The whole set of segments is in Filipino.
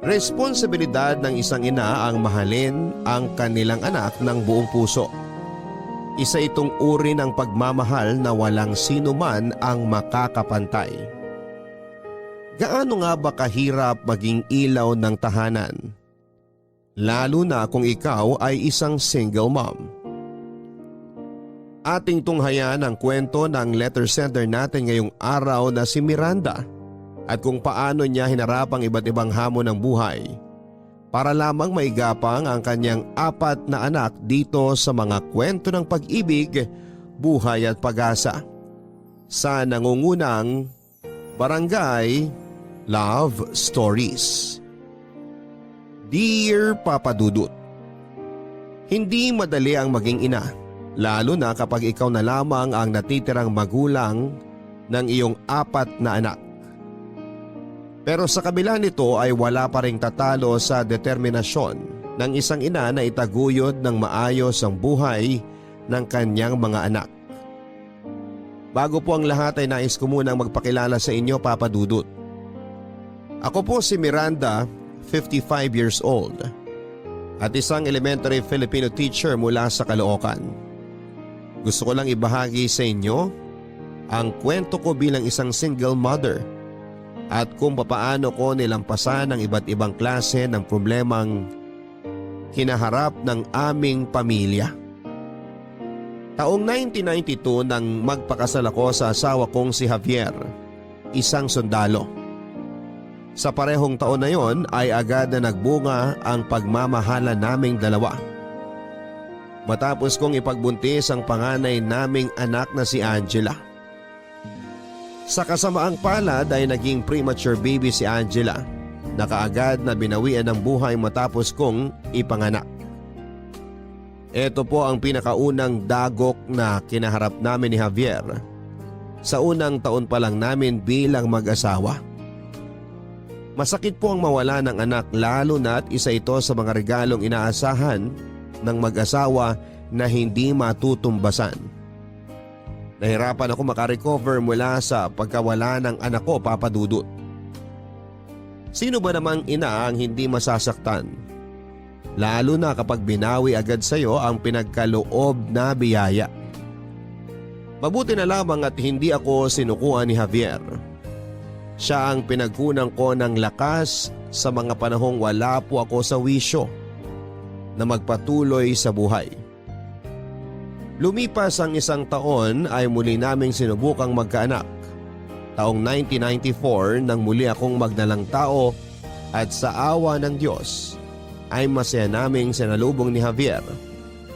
Responsibilidad ng isang ina ang mahalin ang kanilang anak ng buong puso. Isa itong uri ng pagmamahal na walang sino man ang makakapantay. Gaano nga ba kahirap maging ilaw ng tahanan? Lalo na kung ikaw ay isang single mom. Ating tunghayan ang kwento ng letter sender natin ngayong araw na si Miranda at kung paano niya hinarap ang iba't ibang hamon ng buhay para lamang maigapang ang kanyang 4 na anak dito sa mga kwento ng pag-ibig, buhay at pag-asa sa nangungunang Barangay Love Stories. Dear Papa Dudut, hindi madali ang maging ina, lalo na kapag ikaw na lamang ang natitirang magulang ng iyong 4 na anak. Pero sa kabila nito ay wala pa ring tatalo sa determinasyon ng isang ina na itaguyod ng maayos ang buhay ng kanyang mga anak. Bago po ang lahat ay nais ko munang magpakilala sa inyo, Papa Dudut. Ako po si Miranda, 55 years old at isang elementary Filipino teacher mula sa Caloocan. Gusto ko lang ibahagi sa inyo ang kwento ko bilang isang single mother at kung papaano ko nilampasan ang iba't ibang klase ng problemang hinaharap ng aming pamilya. Taong 1992 nang magpakasal ako sa asawa kong si Javier, isang sundalo. Sa parehong taon na yon ay agad na nagbunga ang pagmamahala naming dalawa. Matapos kong ipagbuntis ang panganay naming anak na si Angela. Sa kasamaang palad ay naging premature baby si Angela na kaagad na binawian ng buhay matapos kong ipanganak. Ito po ang pinakaunang dagok na kinaharap namin ni Javier sa unang taon pa lang namin bilang mag-asawa. Masakit po ang mawala ng anak lalo na't isa ito sa mga regalong inaasahan ng mag-asawa na hindi matutumbasan. Nahirapan ako makarecover mula sa pagkawala ng anak ko, Papa Dudut. Sino ba namang ina ang hindi masasaktan? Lalo na kapag binawi agad sa iyo ang pinagkaloob na biyaya. Mabuti na lamang at hindi ako sinukuan ni Javier. Siya ang pinagkunang ko ng lakas sa mga panahong wala po ako sa wisyo na magpatuloy sa buhay. Lumipas ang isang taon ay muli naming sinubukang magkaanak. Taong 1994 nang muli akong magnalang tao at sa awa ng Diyos ay masaya naming sinalubong ni Javier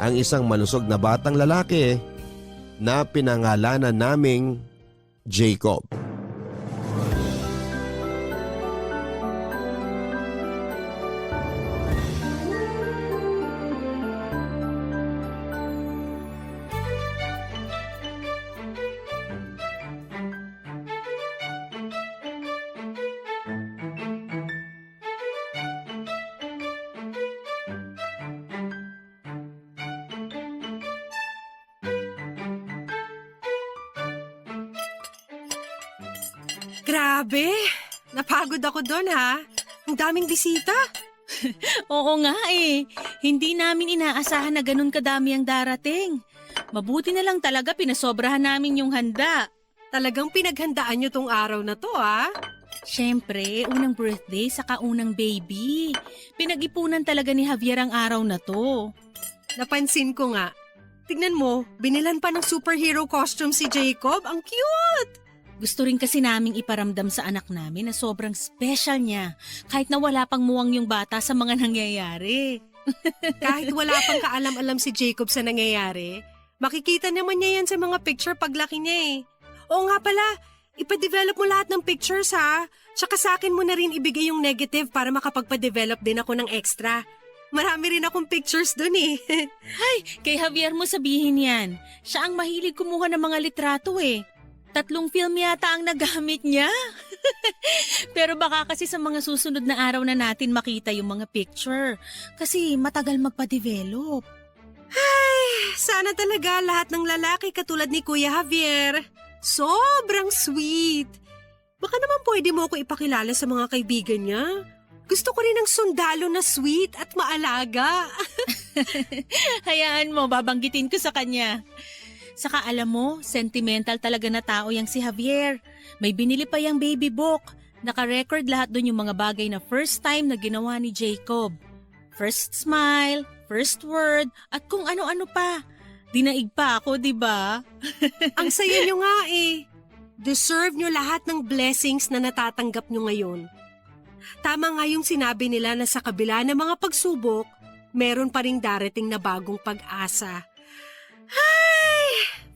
ang isang malusog na batang lalaki na pinangalanan naming Jacob. Grabe! Napagod ako doon ha. Ang daming bisita. Oo nga eh. Hindi namin inaasahan na ganun kadami ang darating. Mabuti na lang talaga pinasobrahan namin yung handa. Talagang pinaghandaan nyo tong araw na to ha. Siyempre, unang birthday saka unang baby. Pinag-ipunan talaga ni Javier ang araw na to. Napansin ko nga. Tignan mo, binilan pa ng superhero costume si Jacob. Ang cute! Gusto rin kasi naming iparamdam sa anak namin na sobrang special niya kahit na wala pang muwang yung bata sa mga nangyayari. Kahit wala pang kaalam-alam si Jacob sa nangyayari, makikita naman niya yan sa mga picture paglaki niya eh. Oo nga pala, ipa-develop mo lahat ng pictures ha. Tsaka sa akin mo na rin ibigay yung negative para makapagpa-develop din ako ng extra. Marami rin akong pictures dun eh. Ay, kay Javier mo sabihin yan. Siya ang mahilig kumuha ng mga litrato eh. 3 film yata ang nagamit niya. Pero baka kasi sa mga susunod na araw na natin makita yung mga picture. Kasi matagal magpa-develop. Ay, sana talaga lahat ng lalaki katulad ni Kuya Javier. Sobrang sweet. Baka naman pwede mo ako ipakilala sa mga kaibigan niya. Gusto ko rin ng sundalo na sweet at maalaga. Hayaan mo, babanggitin ko sa kanya. Saka alam mo, sentimental talaga na tao yang si Javier. May binili pa yung baby book. Naka-record lahat dun yung mga bagay na first time na ginawa ni Jacob. First smile, first word, at kung ano-ano pa. Dinaig pa ako, di ba? Ang saya nyo nga eh. Deserve nyo lahat ng blessings na natatanggap nyo ngayon. Tama nga yung sinabi nila na sa kabila ng mga pagsubok, meron pa ring darating na bagong pag-asa. Ay!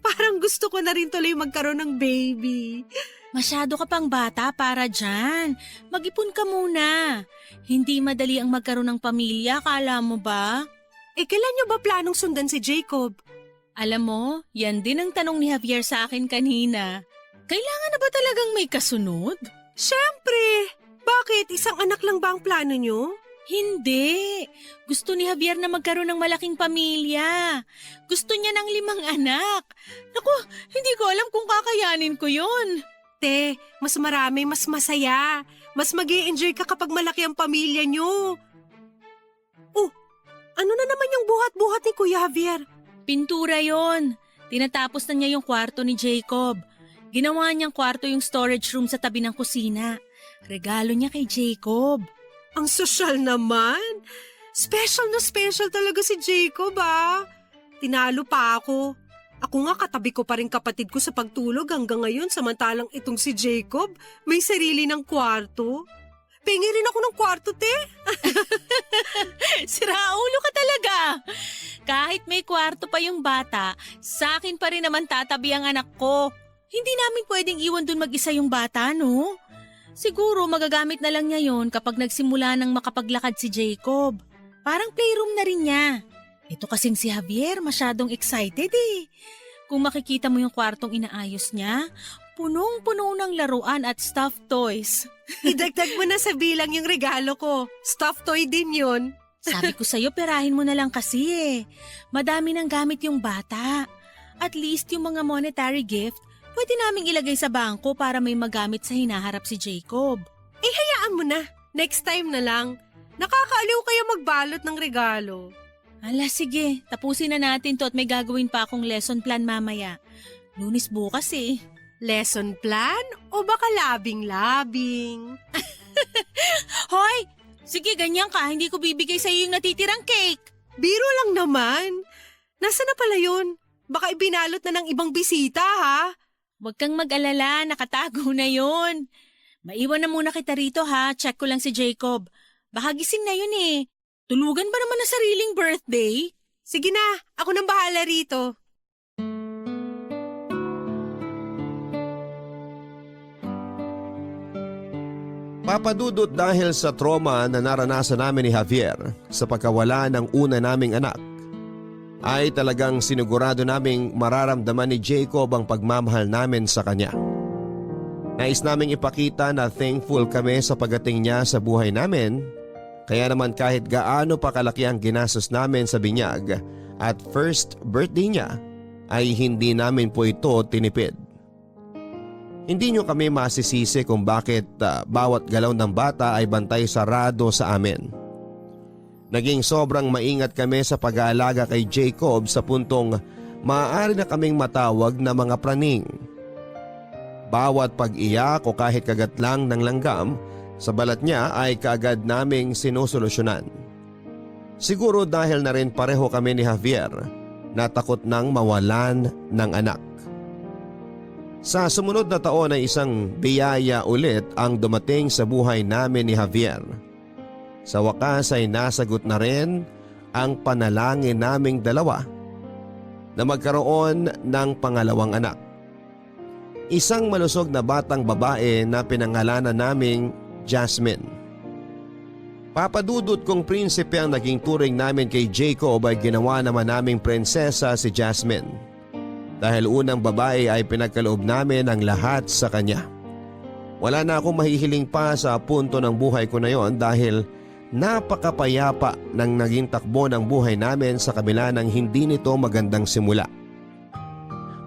Parang gusto ko na rin tuloy magkaroon ng baby. Masyado ka pang bata para dyan. Mag-ipon ka muna. Hindi madali ang magkaroon ng pamilya, kala mo ba? Kailan nyo ba planong sundan si Jacob? Alam mo, yan din ang tanong ni Javier sa akin kanina. Kailangan na ba talagang may kasunod? Siyempre! Bakit? Isang anak lang ba ang plano nyo? Hindi. Gusto ni Javier na magkaroon ng malaking pamilya. Gusto niya ng 5 anak. Naku, hindi ko alam kung kakayanin ko yun. Te, mas marami, mas masaya. Mas mag-i-enjoy ka kapag malaki ang pamilya nyo. Oh, ano na naman yung buhat-buhat ni Kuya Javier? Pintura yon. Tinatapos na niya yung kwarto ni Jacob. Ginawa niyang kwarto yung storage room sa tabi ng kusina. Regalo niya kay Jacob. Ang sosyal naman. Special na special talaga si Jacob ah. Tinalo pa ako. Ako nga katabi ko pa rin kapatid ko sa pagtulog hanggang ngayon samantalang itong si Jacob may sarili ng kwarto. Pengi rin ako ng kwarto, te. Siraulo ka talaga. Kahit may kwarto pa yung bata, sa akin pa rin naman tatabi ang anak ko. Hindi namin pwedeng iwan dun mag-isa yung bata, no? Siguro magagamit na lang niya yon kapag nagsimula ng makapaglakad si Jacob. Parang playroom na rin niya. Ito kasing si Javier masyadong excited eh. Kung makikita mo yung kwartong inaayos niya, punong-puno ng laruan at stuffed toys. Idagdag mo na sa bilang yung regalo ko. Stuffed toy din yun. Sabi ko sa'yo, perahin mo na lang kasi eh. Madami nang gamit yung bata. At least yung mga monetary gift, pwede naming ilagay sa bangko para may magamit sa hinaharap si Jacob. Hayaan mo na. Next time na lang. Nakakaaliw kaya magbalot ng regalo. Ala, sige. Tapusin na natin to at may gagawin pa akong lesson plan mamaya. Lunes bukas eh. Lesson plan o baka labing-labing? Hoy! Sige, ganyan ka. Hindi ko bibigay sa'yo yung natitirang cake. Biro lang naman. Nasaan na pala yun? Baka ibinalot na ng ibang bisita ha? Huwag kang mag-alala. Nakatago na yun. Maiwan na muna kita rito ha. Check ko lang si Jacob. Baka gising na yun eh. Tulugan ba naman na sariling birthday? Sige na, ako nang bahala rito. Papadudot dahil sa trauma na naranasan namin ni Javier sa pagkawala ng una naming anak, ay talagang sinigurado naming mararamdaman ni Jacob ang pagmamahal namin sa kanya. Nais naming ipakita na thankful kami sa pagdating niya sa buhay namin, kaya naman kahit gaano pa kalaki ang ginastos namin sa binyag at first birthday niya, ay hindi namin po ito tinipid. Hindi nyo kami masisisi kung bakit bawat galaw ng bata ay bantay sarado sa amin. Naging sobrang maingat kami sa pag-aalaga kay Jacob sa puntong maaari na kaming matawag na mga praning. Bawat pag-iyak o kahit kagat lang ng langgam sa balat niya ay kaagad naming sinusolusyonan. Siguro dahil na rin pareho kami ni Javier na takot nang mawalan ng anak. Sa sumunod na taon ay isang biyaya ulit ang dumating sa buhay namin ni Javier. Sa wakas ay nasagot na rin ang panalangin naming dalawa na magkaroon ng pangalawang anak. Isang malusog na batang babae na pinangalanan naming Jasmine. Papadudot kong prinsipe ang naging turing namin kay Jacob ay ginawa naman naming prinsesa si Jasmine. Dahil unang babae ay pinagkaloob namin ang lahat sa kanya. Wala na akong mahihiling pa sa punto ng buhay ko na yon dahil napakapayapa ng naging takbo ng buhay namin sa kabila ng hindi nito magandang simula.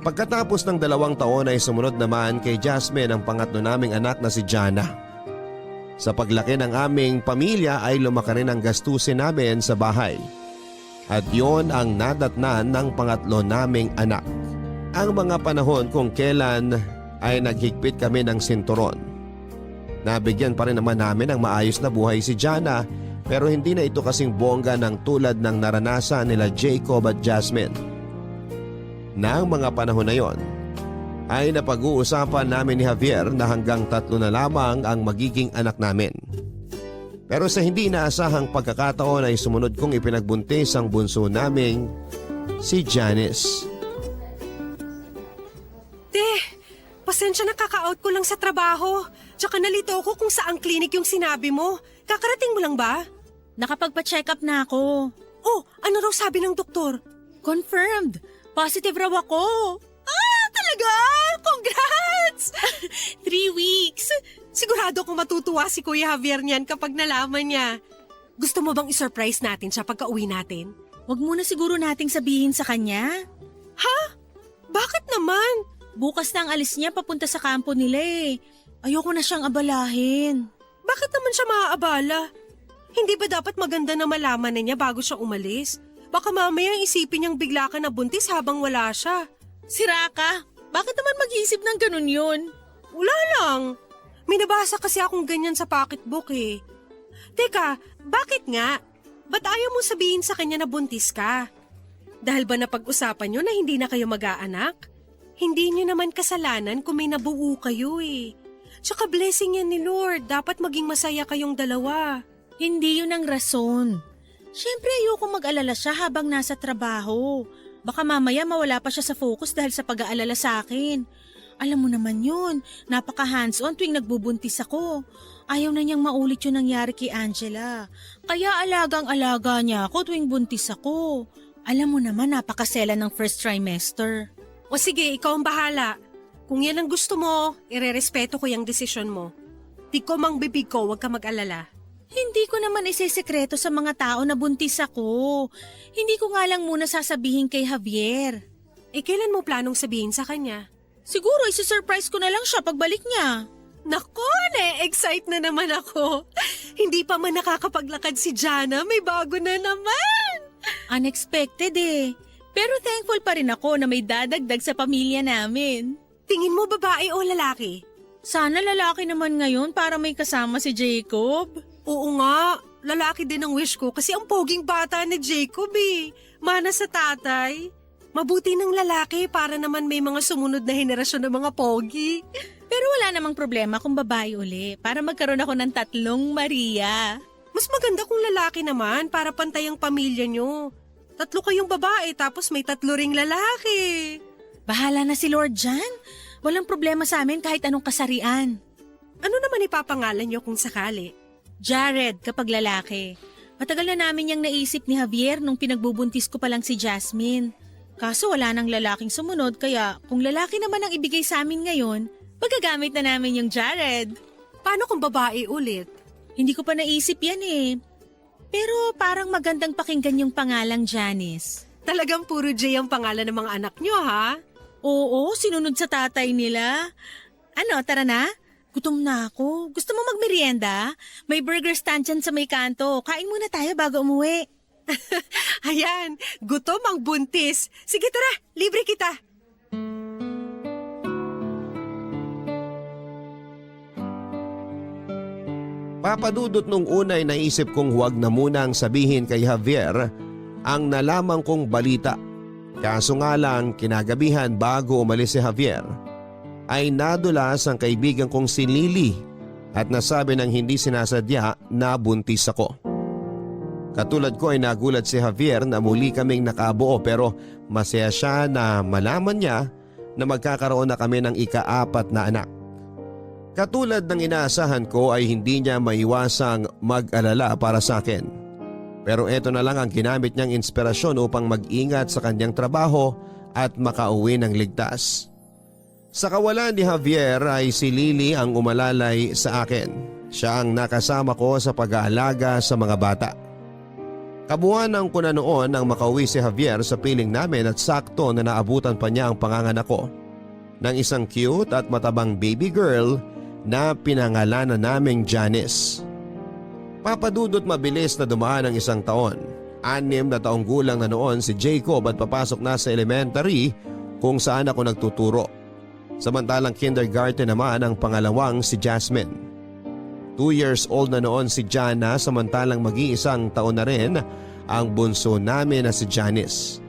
Pagkatapos ng 2 taon ay sumunod naman kay Jasmine ang pangatlo naming anak na si Jana. Sa paglaki ng aming pamilya ay lumaki rin ang gastusin namin sa bahay. At yon ang nadatnan ng pangatlo naming anak. Ang mga panahon kung kailan ay naghigpit kami ng sinturon. Nabigyan pa rin naman namin ng maayos na buhay si Jana, pero hindi na ito kasing bongga ng tulad ng naranasan nila Jacob at Jasmine. Nang mga panahon na yon, ay napag-uusapan namin ni Javier na hanggang 3 na lamang ang magiging anak namin. Pero sa hindi inaasahang pagkakataon ay sumunod kong ipinagbuntis ang bunso naming si Janice. Pasensya na, kaka-out ko lang sa trabaho. Tsaka nalito ko kung saang clinic yung sinabi mo. Kakarating mo lang ba? Nakapagpa-check up na ako. Oh, ano raw sabi ng doktor? Confirmed. Positive raw ako. Talaga? Congrats! 3 weeks. Sigurado kong matutuwa si Kuya Javier niyan kapag nalaman niya. Gusto mo bang i-surprise natin siya pagka-uwi natin? Wag muna siguro nating sabihin sa kanya. Ha? Bakit naman? Bukas na ang alis niya papunta sa kampo nila eh. Ayoko na siyang abalahin. Bakit naman siya maaabala? Hindi ba dapat maganda na malaman na niya bago siya umalis? Baka mamaya isipin niyang bigla ka na buntis habang wala siya. Sira ka? Bakit naman mag-iisip ng ganun yun? Wala lang. May nabasa kasi akong ganyan sa pocketbook eh. Teka, bakit nga? Ba't ayaw mo sabihin sa kanya na buntis ka? Dahil ba napag-usapan niyo na hindi na kayo mag-aanak? Hindi niyo naman kasalanan kung may nabuo kayo eh. Tsaka blessing yan ni Lord, dapat maging masaya kayong dalawa. Hindi yun ang rason. Siyempre ayoko mag-alala siya habang nasa trabaho. Baka mamaya mawala pa siya sa focus dahil sa pag-aalala sa akin. Alam mo naman yun, napaka-hands-on tuwing nagbubuntis ako. Ayaw na niyang maulit yung nangyari kay Angela. Kaya alagang-alaga niya ako tuwing buntis ako. Alam mo naman, napakasela ng first trimester. O sige, ikaw ang bahala. Kung yan ang gusto mo, irerespeto ko yung desisyon mo. Di ko mang bibig ko, huwag ka mag-alala. Hindi ko naman isesekreto sa mga tao na buntis ako. Hindi ko nga lang muna sasabihin kay Javier. Eh, kailan mo planong sabihin sa kanya? Siguro isi-surprise ko na lang siya pagbalik niya. Nako, excite na naman ako. Hindi pa man nakakapaglakad si Jana, may bago na naman. Unexpected eh. Pero thankful pa rin ako na may dadagdag sa pamilya namin. Tingin mo babae o lalaki? Sana lalaki naman ngayon para may kasama si Jacob. Oo nga, lalaki din ang wish ko kasi ang poging bata ni Jacob eh. Mana sa tatay. Mabuti ng lalaki para naman may mga sumunod na henerasyon ng mga pogi. Pero wala namang problema kung babae uli para magkaroon ako ng 3 Maria. Mas maganda kung lalaki naman para pantay ang pamilya nyo. 3 kayong babae tapos may 3 ring lalaki. Bahala na si Lord dyan. Walang problema sa amin kahit anong kasarian. Ano naman ipapangalan nyo kung sakali? Jared kapag lalaki. Matagal na namin yung naisip ni Javier nung pinagbubuntis ko pa lang si Jasmine. Kaso wala nang lalaking sumunod kaya kung lalaki naman ang ibigay sa amin ngayon, magagamit na namin yung Jared. Paano kung babae ulit? Hindi ko pa naisip yan eh. Pero parang magandang pakinggan yung pangalang Janice. Talagang puro J ang pangalan ng mga anak nyo ha? Oo, sinunod sa tatay nila. Ano, tara na? Gutom na ako. Gusto mo magmerienda? May burger stand dyan sa may kanto. Kain muna tayo bago umuwi. Ayan, gutom ang buntis. Sige tara, libre kita. Papadudot nung unay naisip kong huwag na munang sabihin kay Javier ang nalaman kong balita. Kaso nga lang kinagabihan bago umalis si Javier ay nadulas ang kaibigan kong si Lily at nasabi ng hindi sinasadya na buntis ako. Katulad ko ay nagulat si Javier na muli kaming nakabuo pero masaya siya na malaman niya na magkakaroon na kami ng ika-4 na anak. Katulad ng inaasahan ko ay hindi niya maiwasang mag-alala para sa akin. Pero eto na lang ang ginamit niyang inspirasyon upang mag-ingat sa kanyang trabaho at makauwi ng ligtas. Sa kawalan ni Javier ay si Lily ang umalalay sa akin. Siya ang nakasama ko sa pag-aalaga sa mga bata. Kabuuan ko na noon ang makauwi si Javier sa piling namin at sakto na naabutan pa niya ang panganganak ko ng isang cute at matabang baby girl na pinangalanan naming Janice. Papadudot mabilis na dumaan ang isang taon. 6 na taong gulang na noon si Jacob at papasok na sa elementary kung saan ako nagtuturo. Samantalang kindergarten naman ang pangalawang si Jasmine. 2 years old na noon si Jana samantalang mag-iisang taon na rin ang bunso namin na si Janice.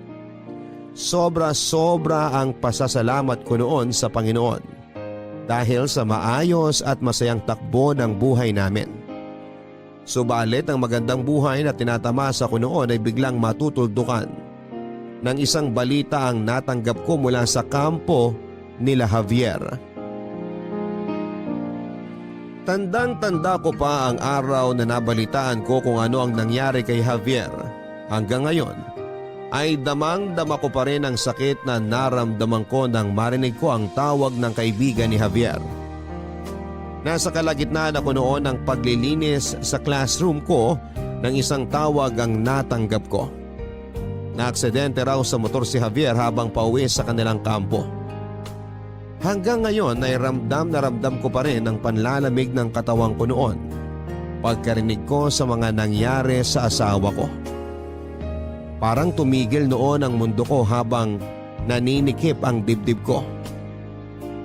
Sobra-sobra ang pasasalamat ko noon sa Panginoon dahil sa maayos at masayang takbo ng buhay namin. Subalit ang magandang buhay na tinatamasa ko noon ay biglang matutuldukan ng isang balita ang natanggap ko mula sa kampo nila Javier. Tandang-tanda ko pa ang araw na nabalitaan ko kung ano ang nangyari kay Javier. Hanggang ngayon ay damang-dama ko pa rin ang sakit na naramdaman ko nang marinig ko ang tawag ng kaibigan ni Javier. Nasa kalagitnaan ako noon ng paglilinis sa classroom ko nang isang tawag ang natanggap ko. Naaksidente raw sa motor si Javier habang pauwi sa kanilang kampo. Hanggang ngayon ay ramdam na ramdam ko pa rin ang panlalamig ng katawan ko noon pagkarinig ko sa mga nangyari sa asawa ko. Parang tumigil noon ang mundo ko habang naninikip ang dibdib ko.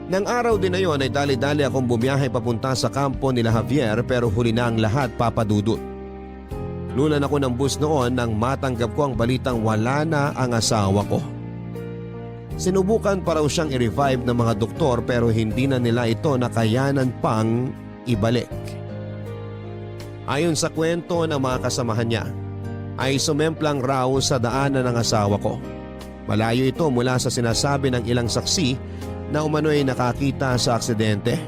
Nang araw din na yon ay dali-dali akong bumiyahe papunta sa kampo nila Javier pero huli na ang lahat, papadudot. Lulan ako ng bus noon nang matanggap ko ang balitang wala na ang asawa ko. Sinubukan pa raw siyang i-revive ng mga doktor pero hindi na nila ito nakayanan pang ibalik. Ayon sa kwento ng mga kasamahan niya, ay sumemplang raw sa daanan ng asawa ko. Malayo ito mula sa sinasabi ng ilang saksi na umano'y nakakita sa aksidente.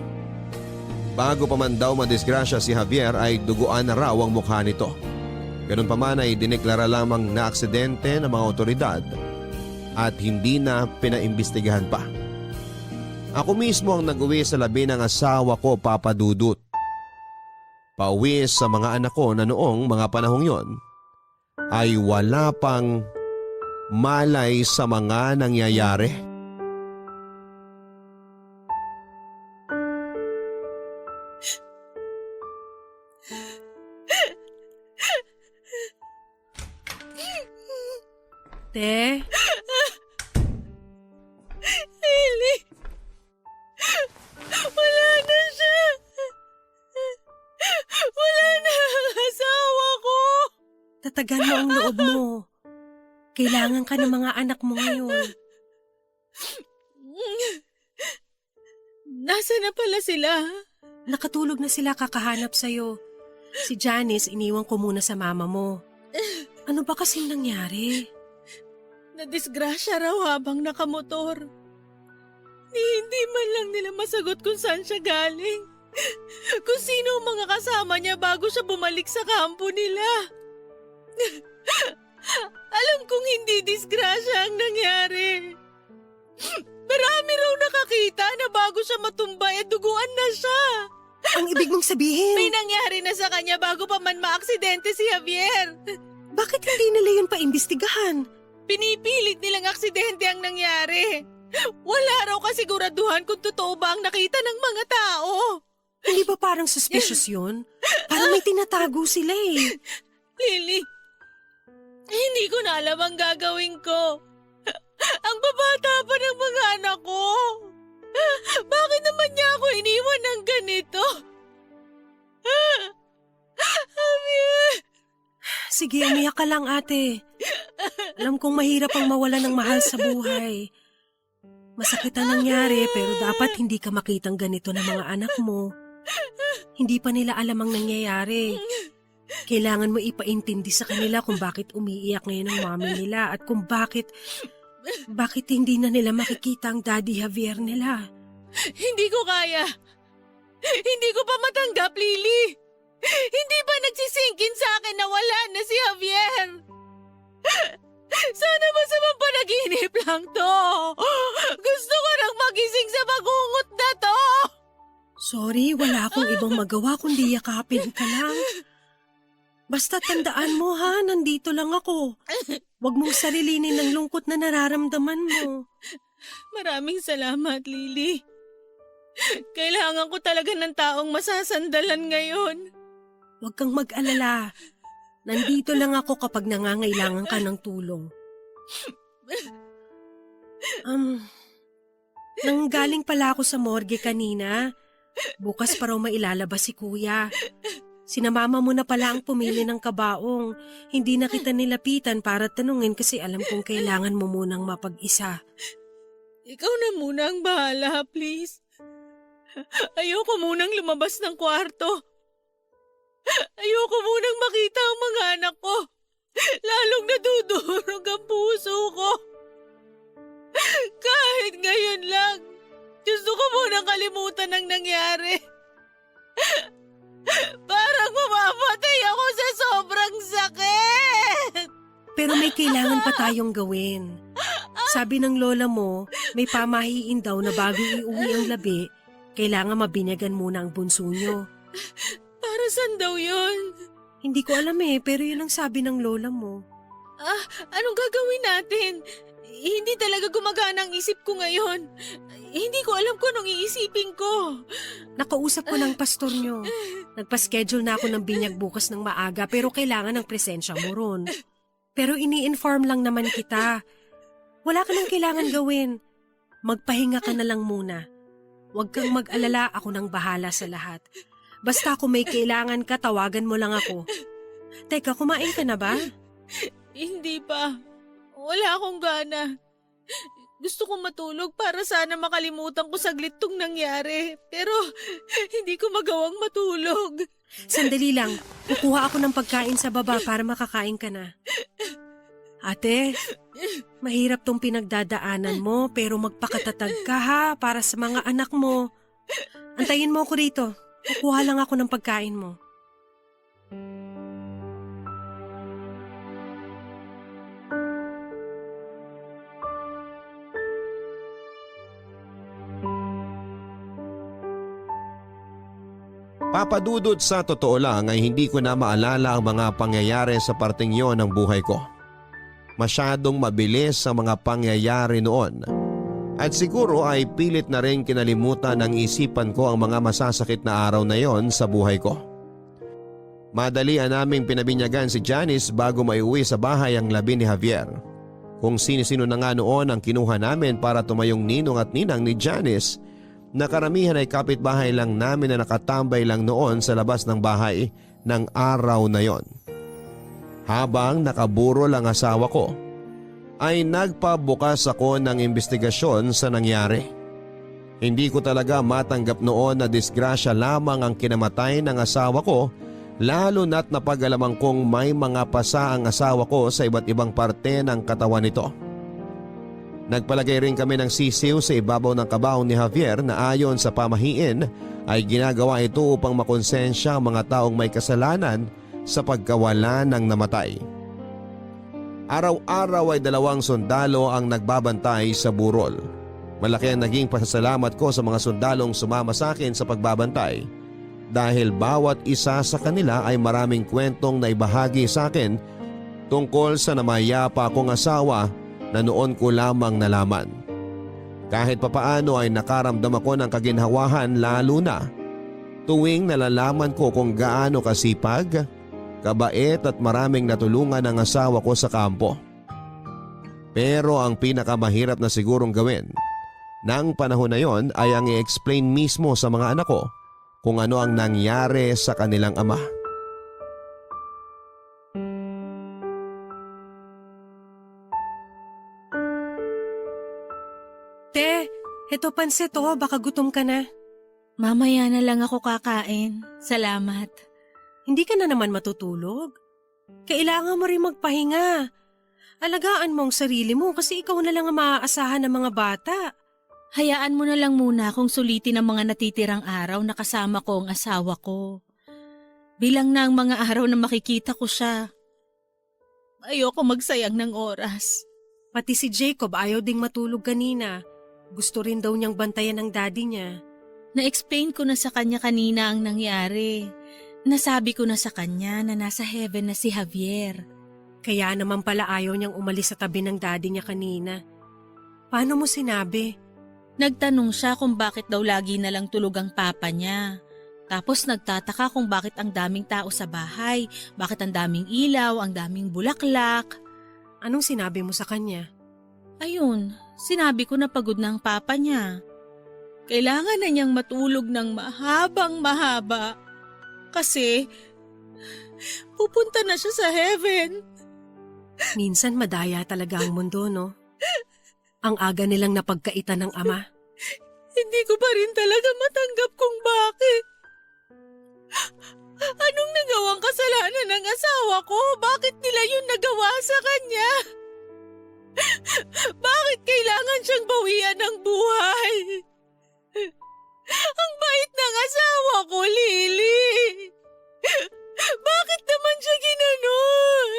Bago pa man daw madisgrasya si Javier ay duguan na raw ang mukha nito. Ganun pa man ay dineklara lamang na aksidente ng mga otoridad at hindi na pinaimbestigahan pa. Ako mismo ang nag-uwi sa labi ng asawa ko, papadudot. Pauwi sa mga anak ko na noong mga panahong yon ay wala pang malay sa mga nangyayari. Te? Lily! Wala na siya! Wala na ang asawa ko! Tatagan mo ang loob mo. Kailangan ka ng mga anak mo ngayon. Nasa na pala sila? Nakatulog na sila kakahanap sa'yo. Si Janice, iniwan ko muna sa mama mo. Ano ba kasing nangyari? Nadisgrasya raw habang nakamotor. Hindi man lang nila masagot kung saan siya galing. Kung sino ang mga kasama niya bago siya bumalik sa kampo nila. Alam kong hindi disgrasya ang nangyari. Marami raw nakakita na bago siya matumbay at duguan na siya. Ang ibig mong sabihin? May nangyari na sa kanya bago pa man maaksidente si Javier. Bakit hindi nila yun paimbestigahan? Pinipilit nilang aksidente ang nangyari. Wala raw kasiguraduhan kung totoo ba ang nakita ng mga tao. Hindi ba parang suspicious yun? Parang may tinatago sila eh. Lily, hindi ko na alam ang gagawin ko. Ang babata pa ng mga anak ko. Bakit naman niya ako iniwan ng ganito? Sige, umiyak ka lang ate. Alam kong mahirap ang mawala ng mahal sa buhay. Masakit ang nangyari pero dapat hindi ka makitang ganito ng mga anak mo. Hindi pa nila alam ang nangyayari. Kailangan mo ipaintindi sa kanila kung bakit umiiyak ngayon ang mami nila at kung bakit hindi na nila makikita ang Daddy Javier nila. Hindi ko kaya. Hindi ko pa matanggap, Lily. Hindi ba nagsisingkin sa akin na wala na si Javier? Sana masamang panaginip lang to. Gusto ko nang magising sa magungot na to. Sorry, wala akong ibang magawa kundi yakapin ka lang. Basta tandaan mo ha, nandito lang ako. Huwag mong sarilinin ng lungkot na nararamdaman mo. Maraming salamat, Lily. Kailangan ko talaga ng taong masasandalan ngayon. Huwag kang mag-alala. Nandito lang ako kapag nangangailangan ka ng tulong. Nanggaling pala ako sa morgue kanina. Bukas pa raw mailalabas si kuya. Sinamama mo na pala ang pumili ng kabaong. Hindi na kita nilapitan para tanungin kasi alam kong kailangan mo munang mapag-isa. Ikaw na muna ang bahala, please. Ayoko munang lumabas ng kwarto. Ayoko munang makita ang mga anak ko. Lalong nadudurog ang puso ko. Kahit ngayon lang, gusto ko munang kalimutan ang nangyari. Parang mamamatay ako sa sobrang sakit. Pero may kailangan pa tayong gawin. Sabi ng lola mo, may pamahiin daw na bago iuwi ang labi, kailangan mabinyagan muna ang bunso nyo. Para saan daw yun? Hindi ko alam pero yun ang sabi ng lola mo. Anong gagawin natin? Hindi talaga gumagana ang isip ko ngayon. Hindi ko alam kung anong iisipin ko. Nakausap ko ng pastor nyo. Nagpa-schedule na ako ng binyag bukas ng maaga pero kailangan ng presensya mo ron. Pero ini-inform lang naman kita. Wala ka nang kailangan gawin. Magpahinga ka na lang muna. Huwag kang mag-alala, ako nang bahala sa lahat. Basta kung may kailangan ka, tawagan mo lang ako. Teka, kumain ka na ba? Hindi pa. Wala akong gana. Gusto kong matulog para sana makalimutan ko saglit tong nangyari. Pero hindi ko magawang matulog. Sandali lang, kukuha ako ng pagkain sa baba para makakain ka na. Ate, mahirap tong pinagdadaanan mo pero magpakatatag ka ha para sa mga anak mo. Antayin mo ako rito. Kukuha lang ako ng pagkain mo. Papadudod sa totoo lang ay hindi ko na maalala ang mga pangyayari sa parting yon ng buhay ko. Masyadong mabilis ang mga pangyayari noon. At siguro ay pilit na rin kinalimutan ng isipan ko ang mga masasakit na araw na yon sa buhay ko. Madalian naming pinabinyagan si Janice bago maiuwi sa bahay ang labi ni Javier. Kung sino-sino na nga noon ang kinuha namin para tumayong ninong at ninang ni Janice, na karamihan ay kapitbahay lang namin na nakatambay lang noon sa labas ng bahay ng araw na yon. Habang nakaburol ang asawa ko, ay nagpabukas ako ng investigasyon sa nangyari. Hindi ko talaga matanggap noon na disgrasya lamang ang kinamatay ng asawa ko, lalo na't napag-alaman kong may mga pasa ang asawa ko sa iba't ibang parte ng katawan nito. Nagpalagay rin kami ng sisiw sa ibabaw ng kabaong ni Javier na ayon sa pamahiin ay ginagawa ito upang makonsensya ang mga taong may kasalanan sa pagkawala ng namatay. Araw-araw ay 2 sundalo ang nagbabantay sa burol. Malaki ang naging pasasalamat ko sa mga sundalong sumama sa akin sa pagbabantay dahil bawat isa sa kanila ay maraming kwentong naibahagi sa akin tungkol sa namayapa kong asawa na noon ko lamang nalaman. Kahit papaano ay nakaramdam ako ng kaginhawahan lalo na tuwing nalalaman ko kung gaano kasipag, kabait at maraming natulungan ang asawa ko sa kampo. Pero ang pinakamahirap na sigurong gawin ng panahon na yon ay ang i-explain mismo sa mga anak ko kung ano ang nangyari sa kanilang ama. Te, eto pansit baka gutom ka na. Mamaya na lang ako kakain. Salamat. Hindi ka na naman matutulog. Kailangan mo rin magpahinga. Alagaan mo ang sarili mo kasi ikaw na lang ang maaasahan ng mga bata. Hayaan mo na lang muna kung sulitin ang mga natitirang araw na kasama ko ang asawa ko. Bilang na ang mga araw na makikita ko siya. Ayoko magsayang ng oras. Pati si Jacob ayaw ding matulog kanina. Gusto rin daw niyang bantayan ng daddy niya. Na-explain ko na sa kanya kanina ang nangyari. Nasabi ko na sa kanya na nasa heaven na si Javier. Kaya naman pala ayaw niyang umalis sa tabi ng daddy niya kanina. Paano mo sinabi? Nagtanong siya kung bakit daw lagi na lang tulog ang papa niya. Tapos nagtataka kung bakit ang daming tao sa bahay, bakit ang daming ilaw, ang daming bulaklak. Anong sinabi mo sa kanya? Ayun, sinabi ko na pagod na ang papa niya. Kailangan na niyang matulog ng mahabang mahaba. Kasi pupunta na siya sa heaven. Minsan madaya talaga ang mundo, no? Ang aga nilang napagkaitan ng ama. Hindi ko pa rin talaga matanggap kung bakit. Anong nagawang kasalanan ng asawa ko? Bakit nila yun nagawa sa kanya? Bakit kailangan siyang bawian ng buhay? Ang bait ng asawa ko, Lily. Bakit naman siya ginanon?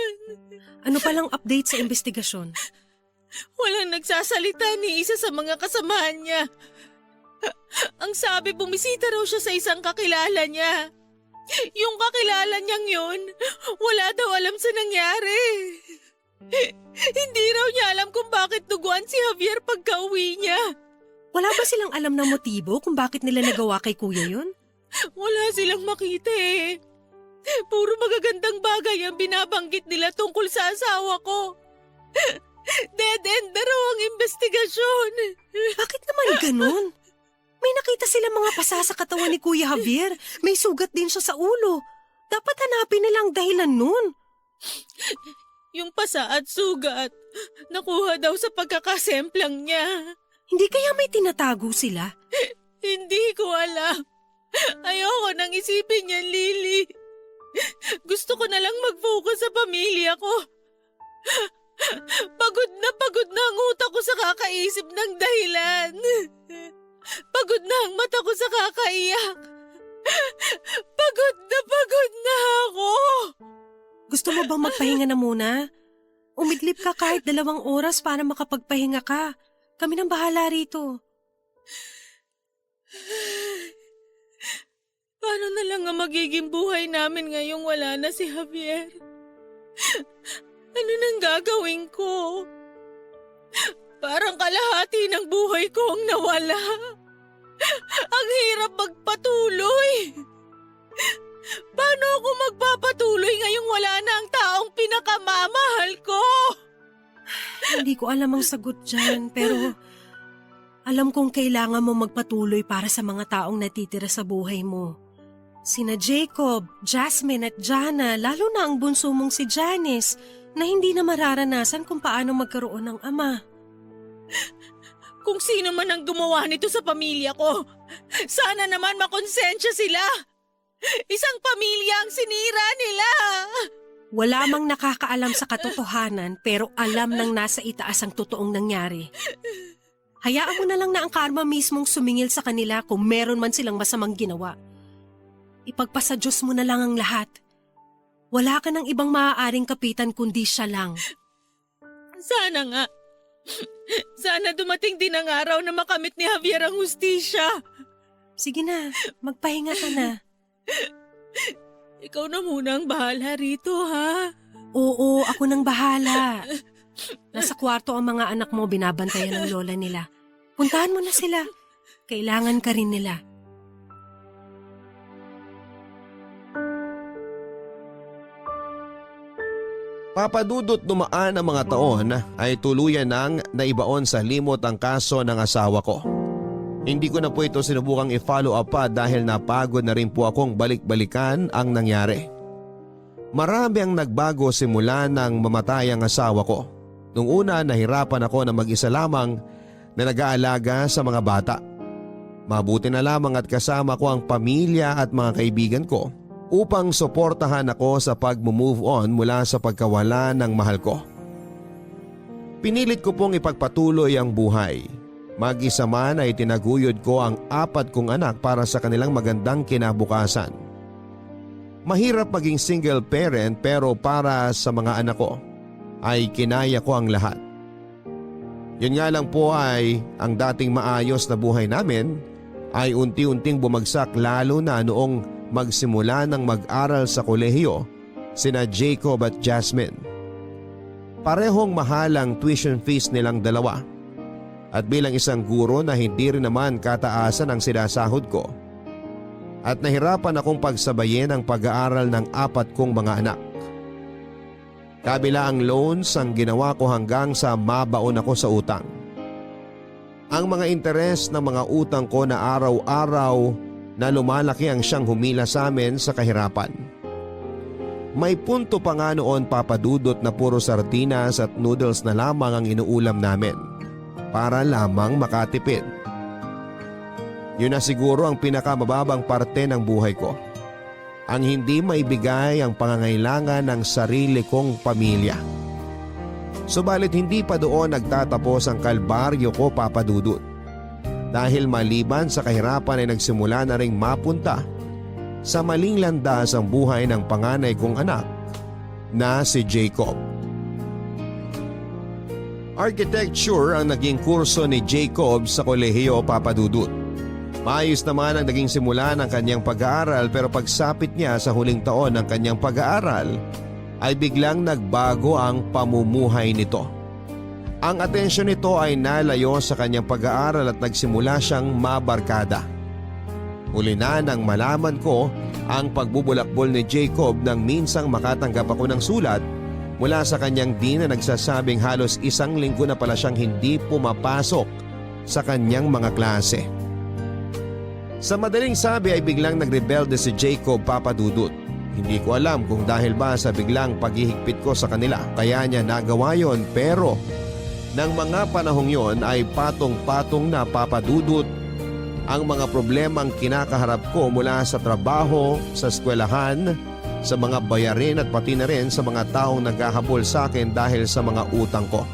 Ano palang update sa investigasyon? Walang nagsasalita ni isa sa mga kasamahan niya. Ang sabi, bumisita raw siya sa isang kakilala niya. Yung kakilala niyang yun, wala daw alam sa nangyari. Hindi raw niya alam kung bakit duguan si Javier pagka-uwi niya. Wala ba silang alam na motibo kung bakit nila nagawa kay kuya yun? Wala silang makita eh. Puro magagandang bagay ang binabanggit nila tungkol sa asawa ko. Dead end na raw ang investigasyon. Bakit naman ganun? May nakita sila mga pasa sa katawan ni Kuya Javier. May sugat din siya sa ulo. Dapat hanapin nilang dahilan nun. Yung pasa at sugat, nakuha daw sa pagkakasemplang niya. Hindi kaya may tinatago sila? Hindi ko alam. Ayoko nang isipin yan, Lily. Gusto ko na lang mag-focus sa pamilya ko. Pagod na ang utak ko sa kakaisip ng dahilan. Pagod na ang mata ko sa kakaiyak. Pagod na ako. Gusto mo bang magpahinga na muna? Umidlip ka kahit 2 oras para makapagpahinga ka. Kami nang bahala rito. Paano na lang ang magiging buhay namin ngayong wala na si Javier? Ano nang gagawin ko? Parang kalahati ng buhay ko ang nawala. Ang hirap magpatuloy. Paano ako magpapatuloy ngayong wala na ang taong pinakamamahal ko? Hindi ko alam ang sagot dyan, pero alam kong kailangan mo magpatuloy para sa mga taong natitira sa buhay mo. Sina Jacob, Jasmine at Jana, lalo na ang bunso mong si Janice, na hindi na mararanasan kung paano magkaroon ng ama. Kung sino man ang gumawa nito sa pamilya ko, sana naman makonsensya sila. Isang pamilya ang sinira nila. Wala mang nakakaalam sa katotohanan pero alam ng nasa itaas ang totoong nangyari. Hayaan mo na lang na ang karma mismong sumingil sa kanila kung meron man silang masamang ginawa. Ipagpasa Diyos mo na lang ang lahat. Wala ka ng ibang maaaring kapitan kundi siya lang. Sana nga. Sana dumating din ang araw na makamit ni Javier ang hustisya. Sige na, magpahinga ka na. Ikaw na muna ang bahala rito, ha? Oo, ako nang bahala. Nasa kwarto ang mga anak mo, binabantayan ng lola nila. Puntahan mo na sila. Kailangan ka rin nila. Papadudot dumaan ang mga taon ay tuluyan nang naibaon sa limot ang kaso ng asawa ko. Hindi ko na po ito sinubukang i-follow up pa dahil napagod na rin po akong balik-balikan ang nangyari. Marami ang nagbago simula nang mamatay ang asawa ko. Nung una nahirapan ako na mag-isa lamang na nag-aalaga sa mga bata. Mabuti na lamang at kasama ko ang pamilya at mga kaibigan ko upang suportahan ako sa pag-move on mula sa pagkawala ng mahal ko. Pinilit ko pong ipagpatuloy ang buhay. Mag-isa man ay tinaguyod ko ang 4 kong anak para sa kanilang magandang kinabukasan. Mahirap maging single parent pero para sa mga anak ko ay kinaya ko ang lahat. Yun nga lang po ay ang dating maayos na buhay namin ay unti-unting bumagsak lalo na noong magsimula ng mag-aral sa kolehiyo sina Jacob at Jasmine. Parehong mahal ang tuition fees nilang dalawa. At bilang isang guro na hindi rin naman kataasan ang sinasahod ko. At nahirapan akong pagsabayin ang pag-aaral ng 4 kong mga anak. Kabila ang loans ang ginawa ko hanggang sa mabaon ako sa utang. Ang mga interes ng mga utang ko na araw-araw na lumalaki ang siyang humila sa amin sa kahirapan. May punto pa nga noon, Papa Dudut, na puro sardinas at noodles na lamang ang inuulam namin para lamang makatipid. Yun na siguro ang pinakamababang parte ng buhay ko. Ang hindi maibigay ang pangangailangan ng sarili kong pamilya. Subalit hindi pa doon nagtatapos ang kalbaryo ko, Papa Dudut. Dahil maliban sa kahirapan ay nagsimula na ring mapunta sa maling landas ang buhay ng panganay kong anak na si Jacob. Architecture ang naging kurso ni Jacob sa kolehiyo, Papa Dudut. Maayos naman ang naging simula ng kanyang pag-aaral, pero pagsapit niya sa huling taon ng kanyang pag-aaral ay biglang nagbago ang pamumuhay nito. Ang atensyon nito ay nalayo sa kanyang pag-aaral at nagsimula siyang mabarkada. Huli na nang malaman ko ang pagbubulakbol ni Jacob nang minsang makatanggap ako ng sulat mula sa kanyang dean na nagsasabing halos 1 linggo na pala siyang hindi pumapasok sa kanyang mga klase. Sa madaling sabi ay biglang nagrebelde si Jacob, Papa Dudut. Hindi ko alam kung dahil ba sa biglang paghihigpit ko sa kanila kaya niya nagawa yon, pero nang mga panahong yon ay patong-patong na, Papa Dudut, ang mga problemang kinakaharap ko mula sa trabaho, sa eskwelahan, sa mga bayarin at pati na rin sa mga taong naghahabol sa akin dahil sa mga utang ko.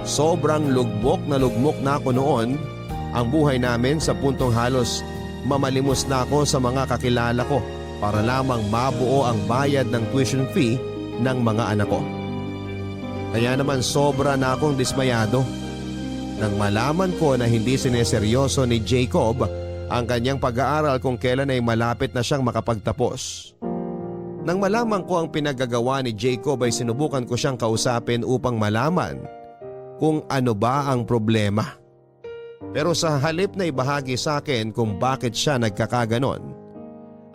Sobrang lugmok na ako noon ang buhay namin sa puntong halos mamalimos na ako sa mga kakilala ko para lamang mabuo ang bayad ng tuition fee ng mga anak ko. Kaya naman sobra na akong dismayado nang malaman ko na hindi sineseryoso ni Jacob ang kanyang pag-aaral kung kailan ay malapit na siyang makapagtapos. Nang malaman ko ang pinaggagawa ni Jacob ay sinubukan ko siyang kausapin upang malaman kung ano ba ang problema. Pero sa halip na ibahagi sa akin kung bakit siya nagkakaganon,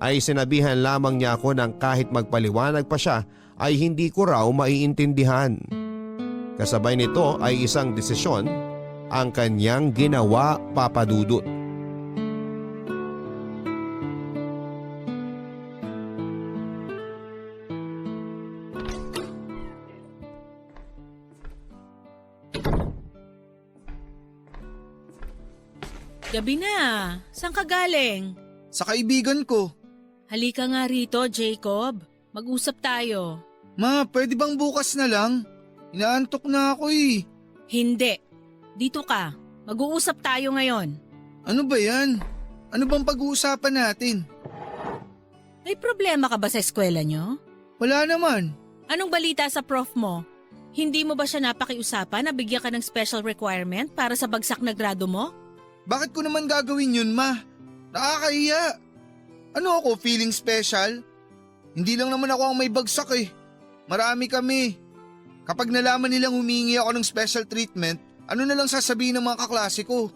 ay sinabihan lamang niya ako ng kahit magpaliwanag pa siya ay hindi ko raw maiintindihan. Kasabay nito ay isang desisyon ang kanyang ginawa, Papa Dudut. Gabi na. Saan ka galing? Sa kaibigan ko. Halika nga rito, Jacob. Mag-usap tayo. Ma, pwede bang bukas na lang? Inaantok na ako eh. Hindi. Dito ka. Mag-uusap tayo ngayon. Ano ba yan? Ano bang pag-uusapan natin? May problema ka ba sa eskwela nyo? Wala naman. Anong balita sa prof mo? Hindi mo ba siya napakiusapan na bigyan ka ng special requirement para sa bagsak na grado mo? Bakit ko naman gagawin yun, ma? Nakakahiya. Ano ako, feeling special? Hindi lang naman ako ang may bagsak eh. Marami kami. Kapag nalaman nilang humingi ako ng special treatment, ano na lang sasabihin ng mga kaklase ko?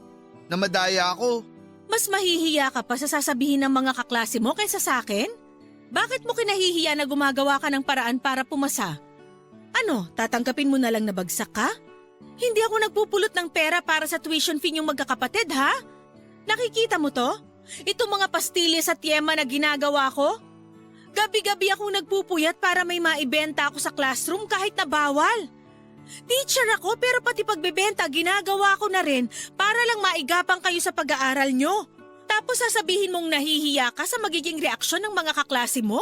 Na madaya ako. Mas mahihiya ka pa sa sasabihin ng mga kaklase mo kaysa sa akin? Bakit mo kinahihiya na gumagawa ka ng paraan para pumasa? Ano, tatanggapin mo na lang na bagsak ka? Hindi ako nagpupulot ng pera para sa tuition fee niyong magkakapatid, ha? Nakikita mo to? Itong mga pastillas at yema na ginagawa ko? Gabi-gabi akong nagpupuyat para may maibenta ako sa classroom kahit na bawal. Teacher ako pero pati pagbebenta ginagawa ko na rin para lang maigapang kayo sa pag-aaral nyo. Tapos sasabihin mong nahihiya ka sa magiging reaksyon ng mga kaklase mo?